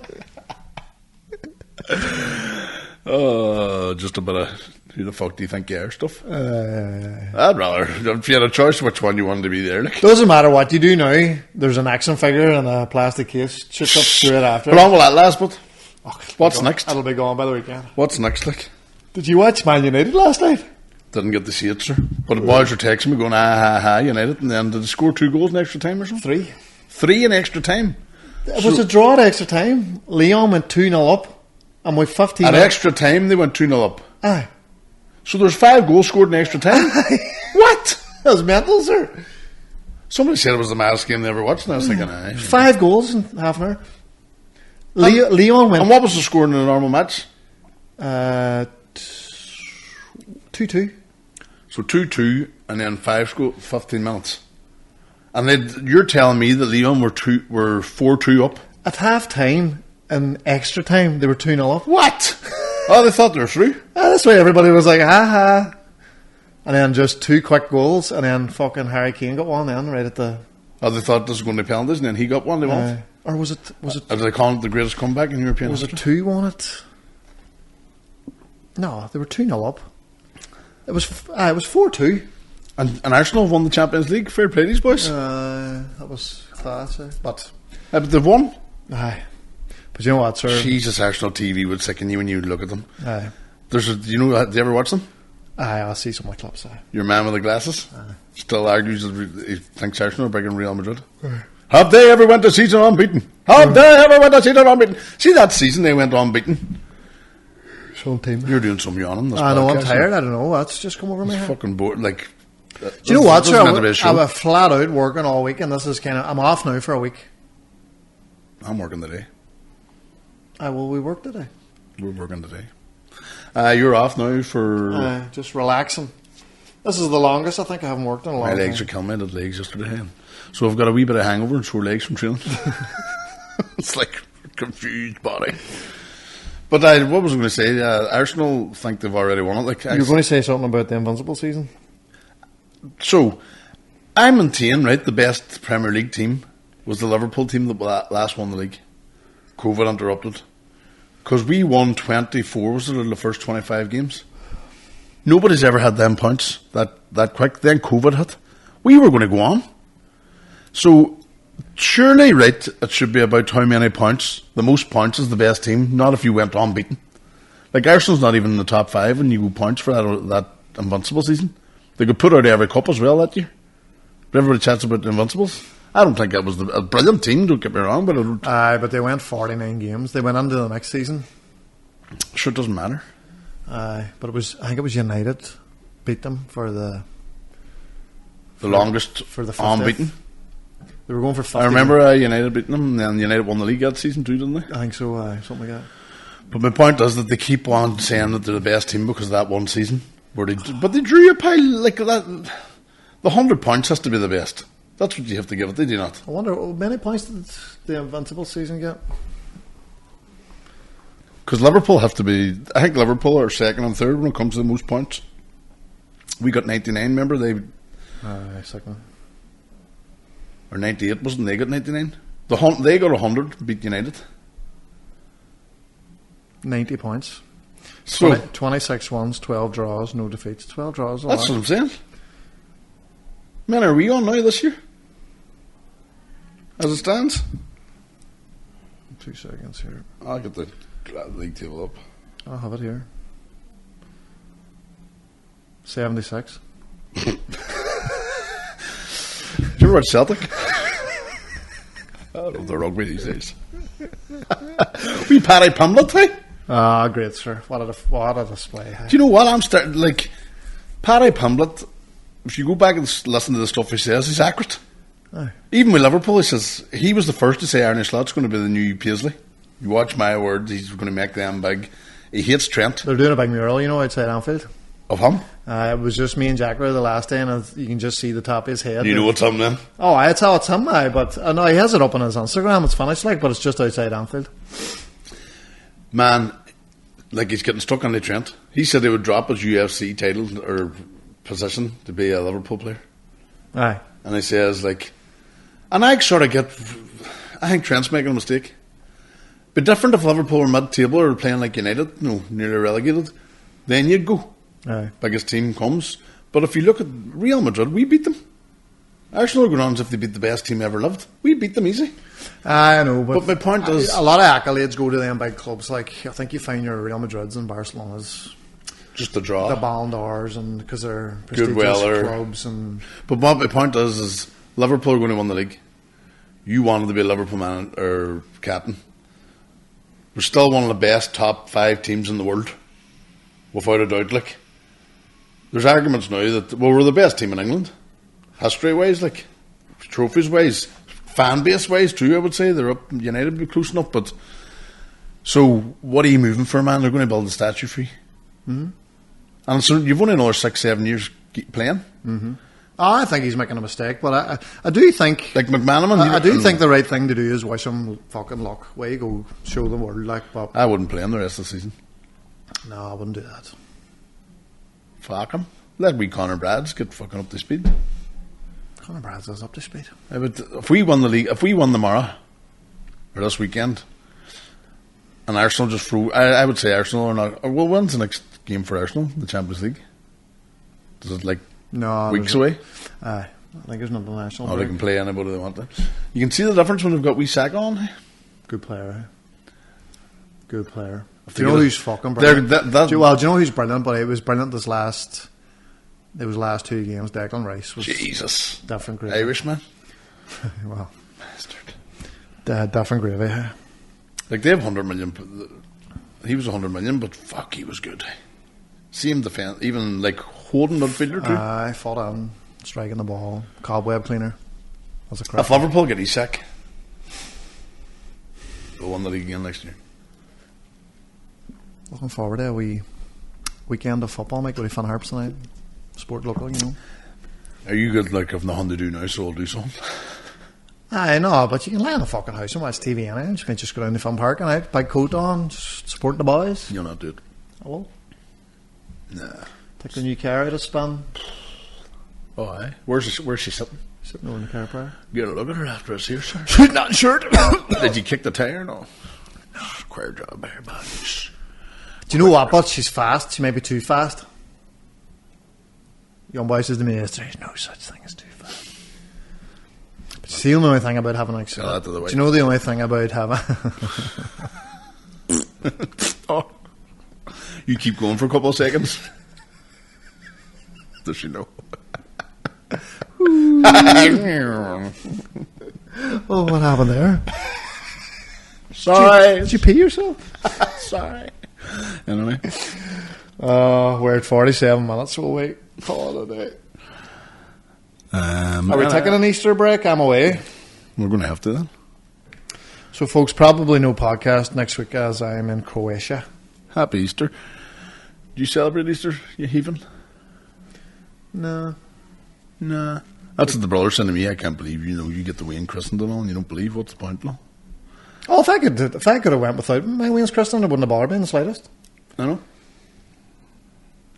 Just a bit of who the fuck do you think you are stuff. I'd rather, if you had a choice, which one you wanted to be there. Like. Doesn't matter what you do now. There's an action figure in a plastic case. Shoots up straight after. How long will that last? But what's next? It'll be gone by the weekend. What's next? Like, did you watch Man United last night? Didn't get to see it, sir. But the boys were texting me going, United, and then did they score 2 goals in extra time or something? 3 in extra time. It was a draw at extra time. Leon went 2-0 up, And with 15 At minutes. extra time, they went 2-0 up. Aye. So there's 5 goals scored in extra time. What? That was mental, sir. Somebody said it was the maddest game they ever watched, and I was thinking, aye. 5 goals in half an hour. Leon went. And what was the score in a normal match? 2-2. So 2-2, and then 15 minutes. And you're telling me that Leon were 4-2 up? At half time and extra time, they were 2-0 up. What? Oh, they thought they were through. That's why everybody was like, ha ha. And then just 2 quick goals, and then fucking Harry Kane got one then right at the. Oh, they thought this was going to be penalties, and then he got one. They won. Or was it? Are they calling it the greatest comeback in European Was history? it 2-1 it? No, they were 2-0 up. It was 4-2. And Arsenal won the Champions League. Fair play, these boys. That was class, but they've won. Aye. But you know what, sir? Jesus, Arsenal TV would sicken you when you look at them. Aye. Do you ever watch them? Aye, I see some of my clips. Aye. Your man with the glasses still argues that he thinks Arsenal are bigger than Real Madrid. Have they ever went a season unbeaten? Have they ever went a season unbeaten? See that season they went unbeaten. Some team. You're doing some yawning. I know, I'm tired. I don't know. That's just come over me. Fucking bored. Like, do you know what, sir? I show. was flat out working all week, and this is kind of. I'm off now for a week. I'm working today. Well, we work today. We're working today. You're off now for. Just relaxing. This is the longest I think I haven't worked in a long time. My legs are killing me. I did legs yesterday. So I've got a wee bit of hangover and sore legs from training. It's like a confused body. But what was I going to say? Arsenal think they've already won it. Like, you were going to say something about the Invincible season? So, I maintain, right, the best Premier League team was the Liverpool team that last won the league. COVID interrupted. Because we won 24, was it, in the first 25 games? Nobody's ever had them points that quick. Then COVID hit. We were going to go on. So, surely, right, it should be about how many points. The most points is the best team, not if you went unbeaten. Like, Arsenal's not even in the top 5 and you go points for that Invincible season. They could put out every cup as well that year. But everybody chats about the Invincibles. I don't think that was a brilliant team, don't get me wrong. But they went 49 games. They went into the next season. Sure, it doesn't matter. But I think it was United beat them for the longest for the unbeaten. They were going for 50. I remember United beating them, and then United won the league that season too, didn't they? I think so, something like that. But my point is that they keep on saying that they're the best team because of that one season. But they drew a pile like that. The 100 points has to be the best. That's what you have to give it, did you not? I wonder, how many points did the Invincible season get? Because Liverpool have to be... I think Liverpool are second and third when it comes to the most points. We got 99, remember? Second. Or 98, wasn't they got 99? They got 100, beat United. 90 points. So 26 wins, 12 draws, no defeats. 12 draws. That's what I'm saying. Man, are we on now this year? As it stands? 2 seconds here. I'll get the league table up. I'll have it here. 76. Do you ever watch Celtic? I love the rugby these days. We Paddy Pimblett, hey? Great, sir. What a display. Hey? Do you know what? I'm starting, like, Paddy Pimblett, if you go back and listen to the stuff he says, he's accurate. Aye. Even with Liverpool, he says, he was the first to say Arne Slot's going to be the new Paisley. You watch my words, he's going to make them big. He hates Trent. They're doing a big mural, outside Anfield. Of him? It was just me and Jack were the last day, and you can just see the top of his head. You know what's him then? Oh, it's how it's him, but no, he has it up on his Instagram. It's finished, but it's just outside Anfield. Man, like he's getting stuck on the Trent. He said he would drop his UFC title or position to be a Liverpool player. Aye. And he says, like, and I think Trent's making a mistake. But different if Liverpool were mid-table or playing like United, nearly relegated, then you'd go. Aye. Biggest team comes. But if you look at Real Madrid, we beat them. Arsenal are going on as if they beat the best team ever lived. We beat them easy. I know, but my point is, a lot of accolades go to them big clubs. Like, I think you find your Real Madrids and Barcelona's just the draw, the Ballon d'Ors, and because they're prestigious clubs. But what my point is Liverpool are going to win the league. You wanted to be a Liverpool man or captain. we're still one of the best top 5 teams in the world, without a doubt. Like, there's arguments now that we're the best team in England, history-wise, like trophies-wise, fan base-wise too. I would say they're up. United be close enough, but so what are you moving for, man? They're going to build a statue for you, and so you've only another 6-7 years playing. Mm-hmm. Oh, I think he's making a mistake, but I do think, like McManaman, I do think the right thing to do is wish him fucking luck. Way you go, show the world, like. But I wouldn't play him the rest of the season. No, I wouldn't do that. Fuck him. Let wee Connor Brads get fucking up to speed. Connor Brads is up to speed. Yeah, but if we won the league, if we won tomorrow or this weekend, and Arsenal just threw, I would say Arsenal or not. Or well, when's the next game for Arsenal? The Champions League. Is it like weeks away? I think there's nothing national. Oh, they can play anybody they want to. You can see the difference when they've got wee Saka on. Good player. Good player. Do you know who's fucking brilliant? Do you know who's brilliant? But it was brilliant those last 2 games. Declan Rice was Jesus different gravy. Irishman. Well, bastard. Different gravy. Like they have 100 million. He was 100 million, but fuck, he was good. See him defend, even like holding midfielder too. I fought on striking the ball, cobweb cleaner. That's a crap. If Liverpool get Isak, they'll win the league again next year. Looking forward to a wee weekend of football, mate. Go to Fun Harps tonight. Sport local, you know. Are you good? Like I've nothing to do now, so I'll do something. I know, but you can lay in the fucking house and watch TV anyway. You can just go down to Fun Park and out, big coat on, just support the boys. You'll not do it. I will. Nah. Take the new car out of spin. Oh, aye. Where's she sitting? Sitting over in the car prior. Get a look at her after it's here, sir. She's not shirt. Did you kick the tire? No. Square job there, buddies. Do you know what? But she's fast. She may be too fast. Young boy says to me, there's no such thing as too fast. But see, the only thing about having like. Get out of the way. Do you know the only thing about having? Oh. You keep going for a couple of seconds. Does she know? Oh, what happened there? Sorry. Did you pee yourself? Sorry. Anyway. We're at 47 minutes, so we'll wait. Call it a day. Are we taking an Easter break? I'm away. We're going to have to then. So, folks, probably no podcast next week as I'm in Croatia. Happy Easter. Do you celebrate Easter, you heathen? No. Nah. That's what the brother said to me. I can't believe, you get the Wayne Christendom and you don't believe. What's the point, no? Oh, if I could have went without my Wayne's Christian, it wouldn't have bothered me in the slightest. I know.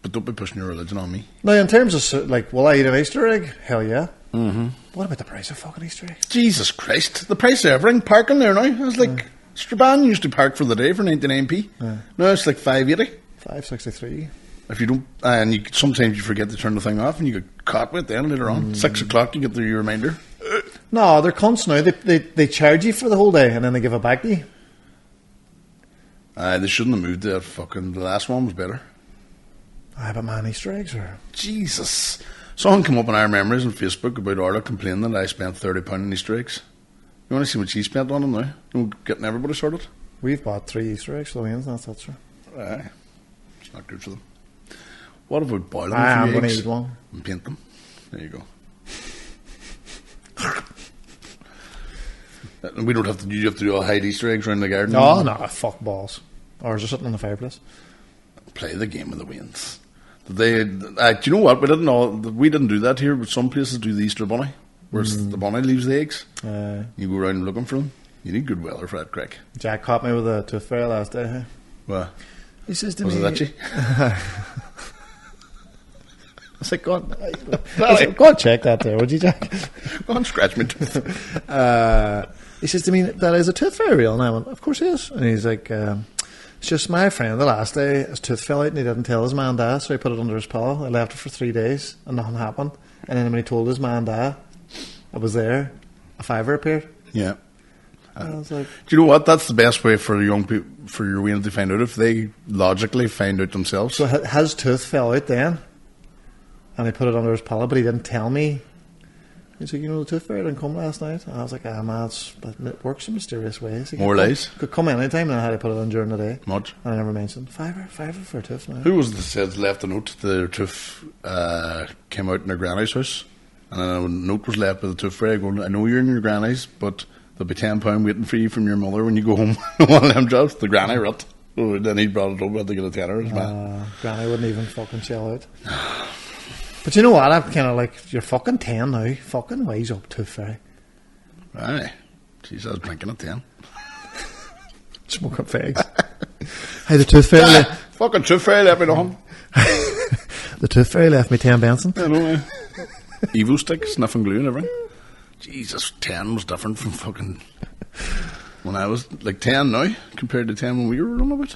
But don't be pushing your religion on me. Now, in terms of, like, will I eat an Easter egg? Hell yeah. Mm-hmm. What about the price of fucking Easter eggs? Jesus Christ. The price of everything. Parking there now. I was like, Strabane used to park for the day for 99p. Now it's like $5.80. $5.63. If you don't, and sometimes you forget to turn the thing off and you get caught with it then later on. 6 o'clock you get the reminder. No, they're cunts now. They charge you for the whole day and then they give it back to you. They shouldn't have moved that fucking. The last one was better. But man, Easter eggs are. Jesus. Someone came up in our memories on Facebook about Arla complaining that I spent £30 on Easter eggs. You want to see what she spent on them now? Getting everybody sorted? We've bought 3 Easter eggs for the Waynes, that's true. Aye. It's not good for them. What about boiling I'm a few going to eggs eat one. and paint them? There you go. And we don't have to. You have to do all hide Easter eggs around the garden. No, fuck balls. Ours are sitting in the fireplace. Play the game of the Waynes. Do you know what? We didn't do that here, but some places do the Easter bunny, where the bunny leaves the eggs. You go around looking for them. You need good weather for that crack. Jack caught me with a tooth fairy last day. Hey? What? He says to was me, it itchy? I was like, go on, check that there, would you, Jack? Go on, scratch me. He says to me, that is a tooth fairy real? And I went, of course it is. And he's like, it's just my friend the last day, his tooth fell out and he didn't tell his man and dad, so he put it under his pillow. I left it for 3 days and nothing happened. And then when he told his man and dad I was there, a fiver appeared. Yeah. I was like, do you know what? That's the best way for young people, for your Wayne to find out, if they logically find out themselves. so his tooth fell out then, and he put it under his pillow, but he didn't tell me He's like, the tooth fairy didn't come last night. And I was like, man, it works in mysterious ways. More lies. Could come anytime, and I had to put it on during the day. Much. And I never mentioned fiver for a tooth now. Who was the said left a note? The tooth came out in their granny's house, and then a note was left by the tooth fairy going, I know you're in your granny's, but there'll be £10 waiting for you from your mother when you go home. One of them jobs, the granny rut. So then he brought it over, had to get a tenner. Granny wouldn't even fucking shell out. But you know what? I'm kind of like, you're fucking 10 now. Fucking wise up, tooth fairy. Aye. Jeez, I was drinking at 10. Smoking fags. Hey, the tooth fairy. Fucking tooth fairy left me at home. The tooth fairy left me 10 Benson. I know, Evo stick, sniffing glue and everything. Jesus, 10 was different from fucking when I was like 10 now compared to 10 when we were running about.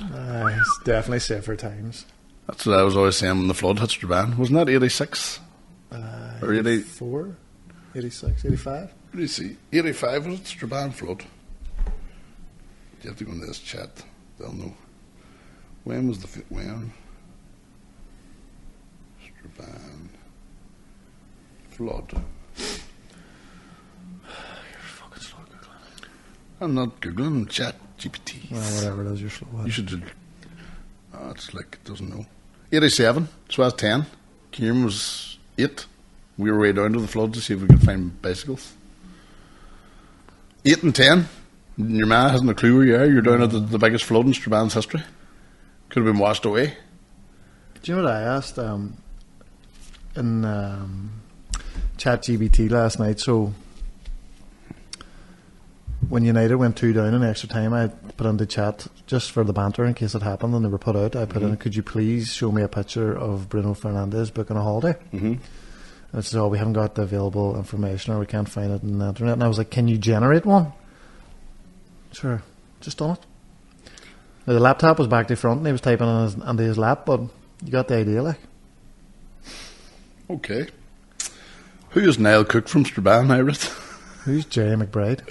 It's definitely safer times. That's what I was always saying when the flood hit Strabane. Wasn't that 86? Or 84? 86, 85? What do you see? 85 was it? Strabane flood. You have to go into this chat. They'll know. When was when? Strabane flood. You're fucking slow Googling. I'm not Googling. Chat GPT. Well, whatever it is, you're slow. You should. It's like it doesn't know. 87. So I was 10. Kieran was 8. We were way down to the flood to see if we could find bicycles. 8 and 10. Your man hasn't a clue where you are. You're down at the biggest flood in Strabane's history. Could have been washed away. Do you know what I asked in ChatGPT last night? So when United went 2 down in extra time, I put into chat just for the banter in case it happened and they were put out. I put in, could you please show me a picture of Bruno Fernandes booking a holiday? And it says, we haven't got the available information or we can't find it on the internet. And I was like, can you generate one? Sure, just done it. Now, the laptop was back to front and he was typing on his lap, but you got the idea, like. Okay. Who is Niall Cook from Strabane, Iris? Who's Jerry McBride?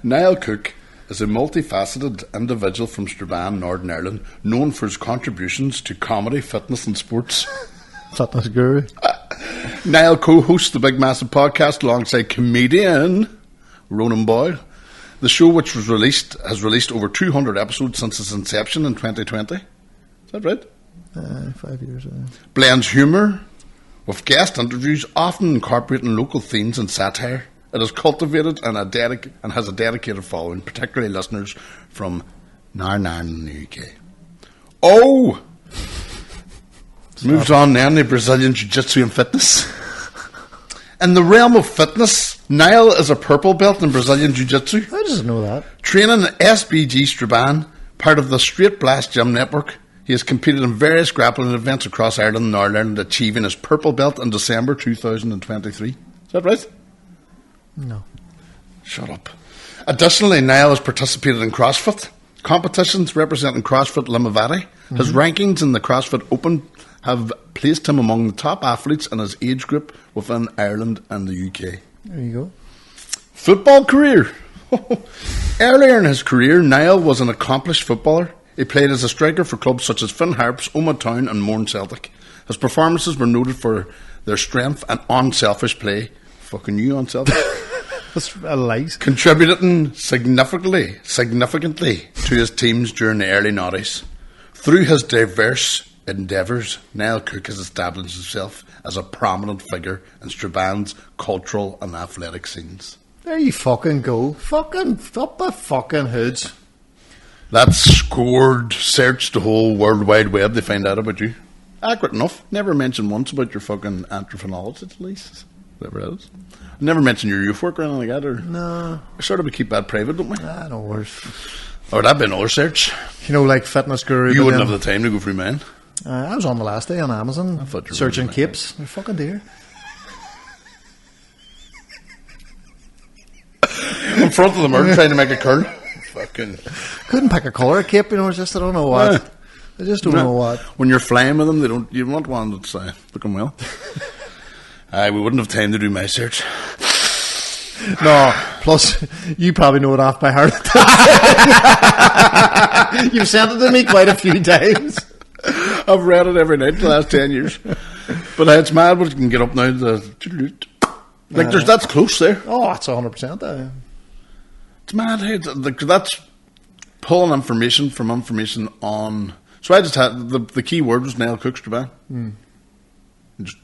Niall Cook is a multifaceted individual from Strabane, Northern Ireland, known for his contributions to comedy, fitness and sports. Fitness guru. Niall co-hosts the Big Massive podcast alongside comedian Ronan Boyle. The show, which has released over 200 episodes since its inception in 2020. Is that right? 5 years ago. Blends humour with guest interviews, often incorporating local themes and satire. It has cultivated and has a dedicated following, particularly listeners from Northern Ireland and the UK. Oh! Moves on then to Brazilian Jiu-Jitsu and fitness. In the realm of fitness, Niall is a purple belt in Brazilian Jiu-Jitsu. I didn't know that. Training at SBG Strabane, part of the Straight Blast Gym Network. He has competed in various grappling events across Ireland and Northern Ireland, achieving his purple belt in December 2023. Is that right? No. Shut up. Additionally, Niall has participated in CrossFit competitions representing CrossFit Limavady. His rankings in the CrossFit Open have placed him among the top athletes in his age group within Ireland and the UK. There you go. Football career. Earlier in his career, Niall was an accomplished footballer. He played as a striker for clubs such as Finn Harps, Omagh Town and Mourne Celtic. His performances were noted for their strength and unselfish play. Fucking you, unselfish. That's a lie. Contributing significantly to his teams during the early noughties. Through his diverse endeavours, Niall Cook has established himself as a prominent figure in Strabane's cultural and athletic scenes. There you fucking go. Fucking up the fucking hoods. That scored, searched the whole World Wide Web to find out about you. Accurate enough. Never mentioned once about your fucking entrepreneurship, at least. Whatever it is. Never mentioned your youth work or anything like that, or? No. We sort of keep that private, don't we? No worries. Or that'd be another search. You know, like Fitness Guru. You wouldn't have the time to go through mine. I was on the last day on Amazon searching capes. They're fucking dear. In front of the mirror trying to make a curl. Fucking couldn't pick a colour of cape, you know, it's just I don't know what. Yeah. I just don't know what. When you're flying with them, you want one that's looking well. We wouldn't have time to do my search. No, plus you probably know it off by heart. You've sent it to me quite a few times. I've read it every night for the last 10 years. But it's mad what you can get up now. Like, that's close there. Oh, it's 100%. It's mad. Hey, that's pulling information from information on. So I just had the key word was Niall Cook Strabane. Just,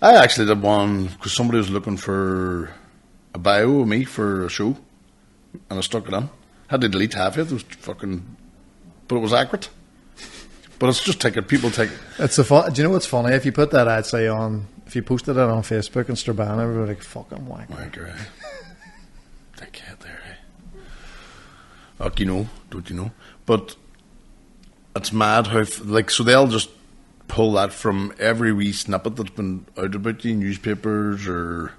I actually did one because somebody was looking for a bio of me for a show, and I stuck it in. Had to delete half of it. It was fucking, but it was accurate. But it's just people take. It's a fun. Do you know what's funny? If you put that ad say on, if you posted it on Facebook and Strabane, everybody like fucking wanker. Eh? That cat there, eh? Like, don't you know? But it's mad how so they'll just pull that from every wee snippet that's been out about you, newspapers, or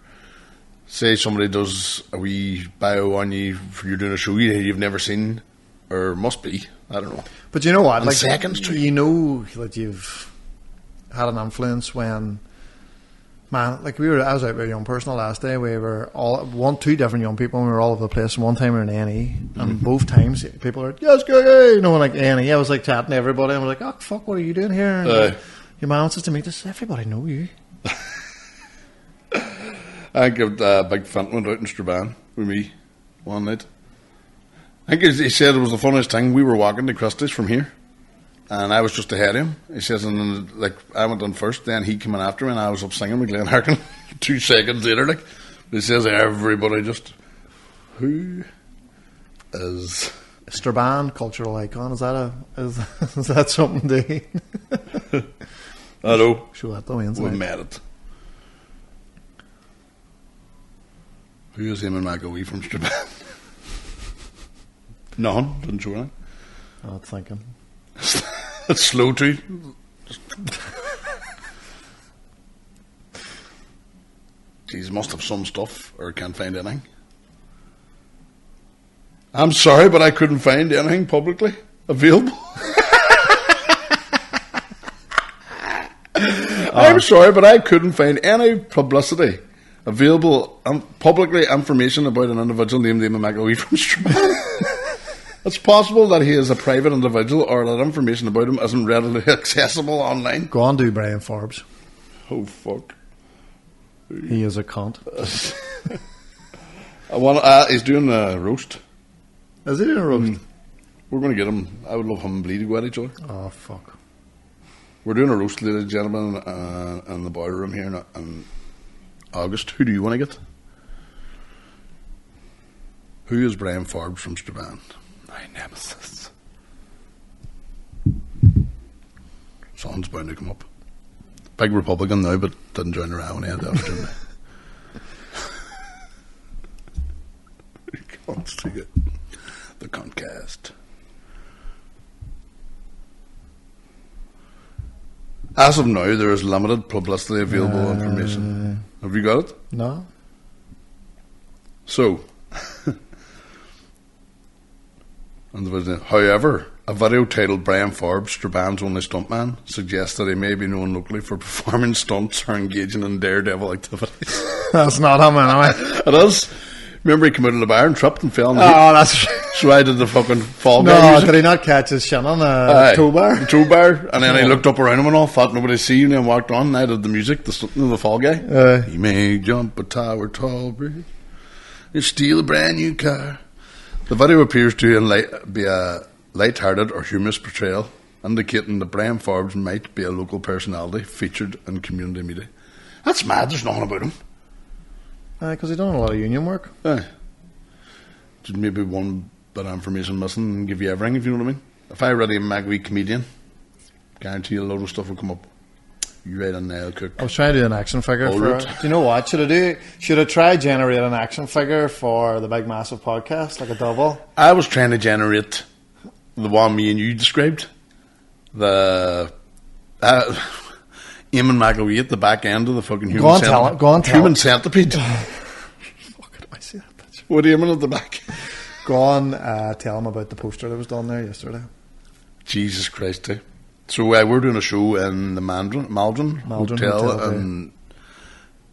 say somebody does a wee bio on you for you're doing a show you've never seen, or must be. I don't know. But you know what? In like seconds, too. You know that you've had an influence when, man, like I was out with a young person the last day. We were two different young people, and we were all over the place. And one time we were in A&E, and both times people were, yes, go, like A&E. I was like chatting to everybody, and I was like, oh, fuck, what are you doing here? And your mum says to me, does everybody know you? I think a big fant went out in Strabane with me one night. I think he said it was the funniest thing. We were walking to Christie's from here, and I was just ahead of him. He says, and then, like, I went in first, then he came in after me, and I was up singing with Glenn Harkin 2 seconds later. Like, he says, everybody just, who is Strabane cultural icon? Is that something to? I know. Show that the wins. We met it. Who is him and McAwee from Strabane? None, didn't show that. I'm not thinking. It's slow too. Jeez, must have some stuff or can't find anything. I'm sorry, but I couldn't find anything publicly available. I'm sorry, but I couldn't find any publicity available, publicly information about an individual named Eamon McAwee from Strabane. It's possible that he is a private individual or that information about him isn't readily accessible online. Go on, do Brian Forbes. Oh, fuck. He is a cunt. He's doing a roast. Is he doing a roast? We're going to get him. I would love him and Bleed to go at each other. Oh, fuck. We're doing a roast, ladies and gentlemen, in the boiler room here in August. Who do you want to get? Who is Brian Forbes from Strabane? My nemesis. Something's bound to come up. Big Republican now, but didn't join the row when he had the opportunity. Cunts to get the Concast. As of now, there is limited publicly available information. Have you got it? No. So, however, a video titled Brian Forbes, Strabane's only stuntman, suggests that he may be known locally for performing stunts or engaging in daredevil activities. That's not him anyway. It is. Remember he came out of the bar and tripped and fell in the Oh, that's So I did the fucking fall guy No, music. did he not catch his shin on a tow bar? The tow bar. And then I looked up around him and all, thought nobody see you, and then walked on, and I did the music, the fall guy. He may jump a tower tall bridge and steal a brand new car. The video appears to be a light-hearted or humorous portrayal, indicating that Brian Forbes might be a local personality featured in community media. That's mad, there's nothing about him. Because he done a lot of union work. Just maybe one bit of information missing and give you everything, if you know what I mean. If I read a McAwee comedian, guarantee a load of stuff will come up. You write on Niall Cook. I was trying to do an action figure for it. Do you know what? Should I try generate an action figure for the Big Massive podcast, like a double? I was trying to generate the one me and you described. The Eamon McAwee at the back end of the fucking human centipede. Go on, tell human centipede. Fuck, I see that picture. With Eamon at the back. Go on, tell him about the poster that was done there yesterday. Jesus Christ, eh? So we're doing a show in the Maldron Hotel in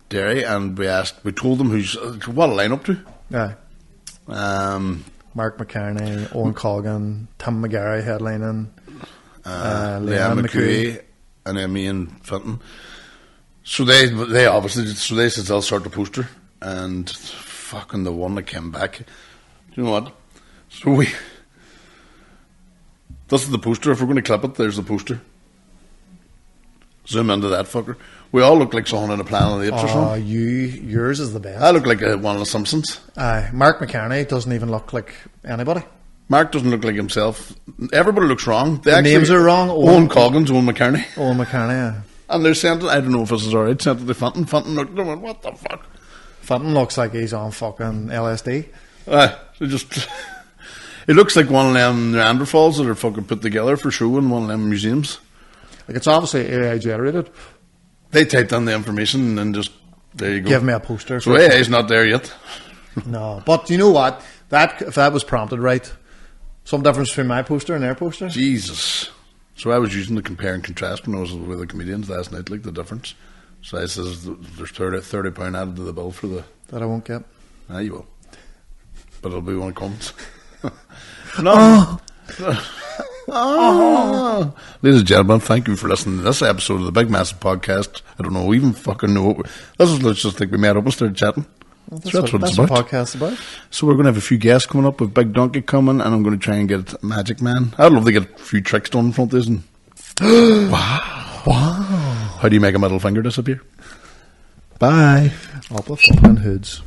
Derry, and we told them what a lineup to. Yeah. Mark McCartney, Owen Colgan, Tim McGarry headlining, Leanne McCooey, and then me and Fenton. So they obviously, so they said they'll start the poster, and fucking the one that came back. Do you know what? So this is the poster. If we're going to clip it, there's the poster. Zoom into that fucker. We all look like someone in a Planet of the Apes or something. Yours is the best. I look like one of the Simpsons. Mark McCartney doesn't even look like anybody. Mark doesn't look like himself. Everybody looks wrong. The names are wrong. Owen Coggins, Owen McCartney. Owen McCartney, yeah. And they're sent it, I don't know if this is alright, sent it to Fenton. Fenton looked at them and went, what the fuck? Fenton looks like he's on fucking LSD. It looks like one of them Neanderthals that are fucking put together for show in one of them museums. Like, it's obviously AI generated. They typed in the information and then just, there you go. Give me a poster. So AI's not there yet. No, but you know what? If that was prompted right, some difference between my poster and their poster. Jesus. So I was using the compare and contrast when I was with the comedians last night, like the difference. So I says there's £30 added to the bill for the... That I won't get. You will. But it'll be when it comes. No. Oh. Ladies and gentlemen, thank you for listening to this episode of the Big Massive Podcast. I don't know, we even fucking know what let's just think we met up and started chatting. Well, that's what it's about. Podcast's about. So we're going to have a few guests coming up with Big Donkey coming, and I'm going to try and get Magic Man. I'd love to get a few tricks done in front of this. And wow. How do you make a middle finger disappear? Bye. Up a fucking hoods.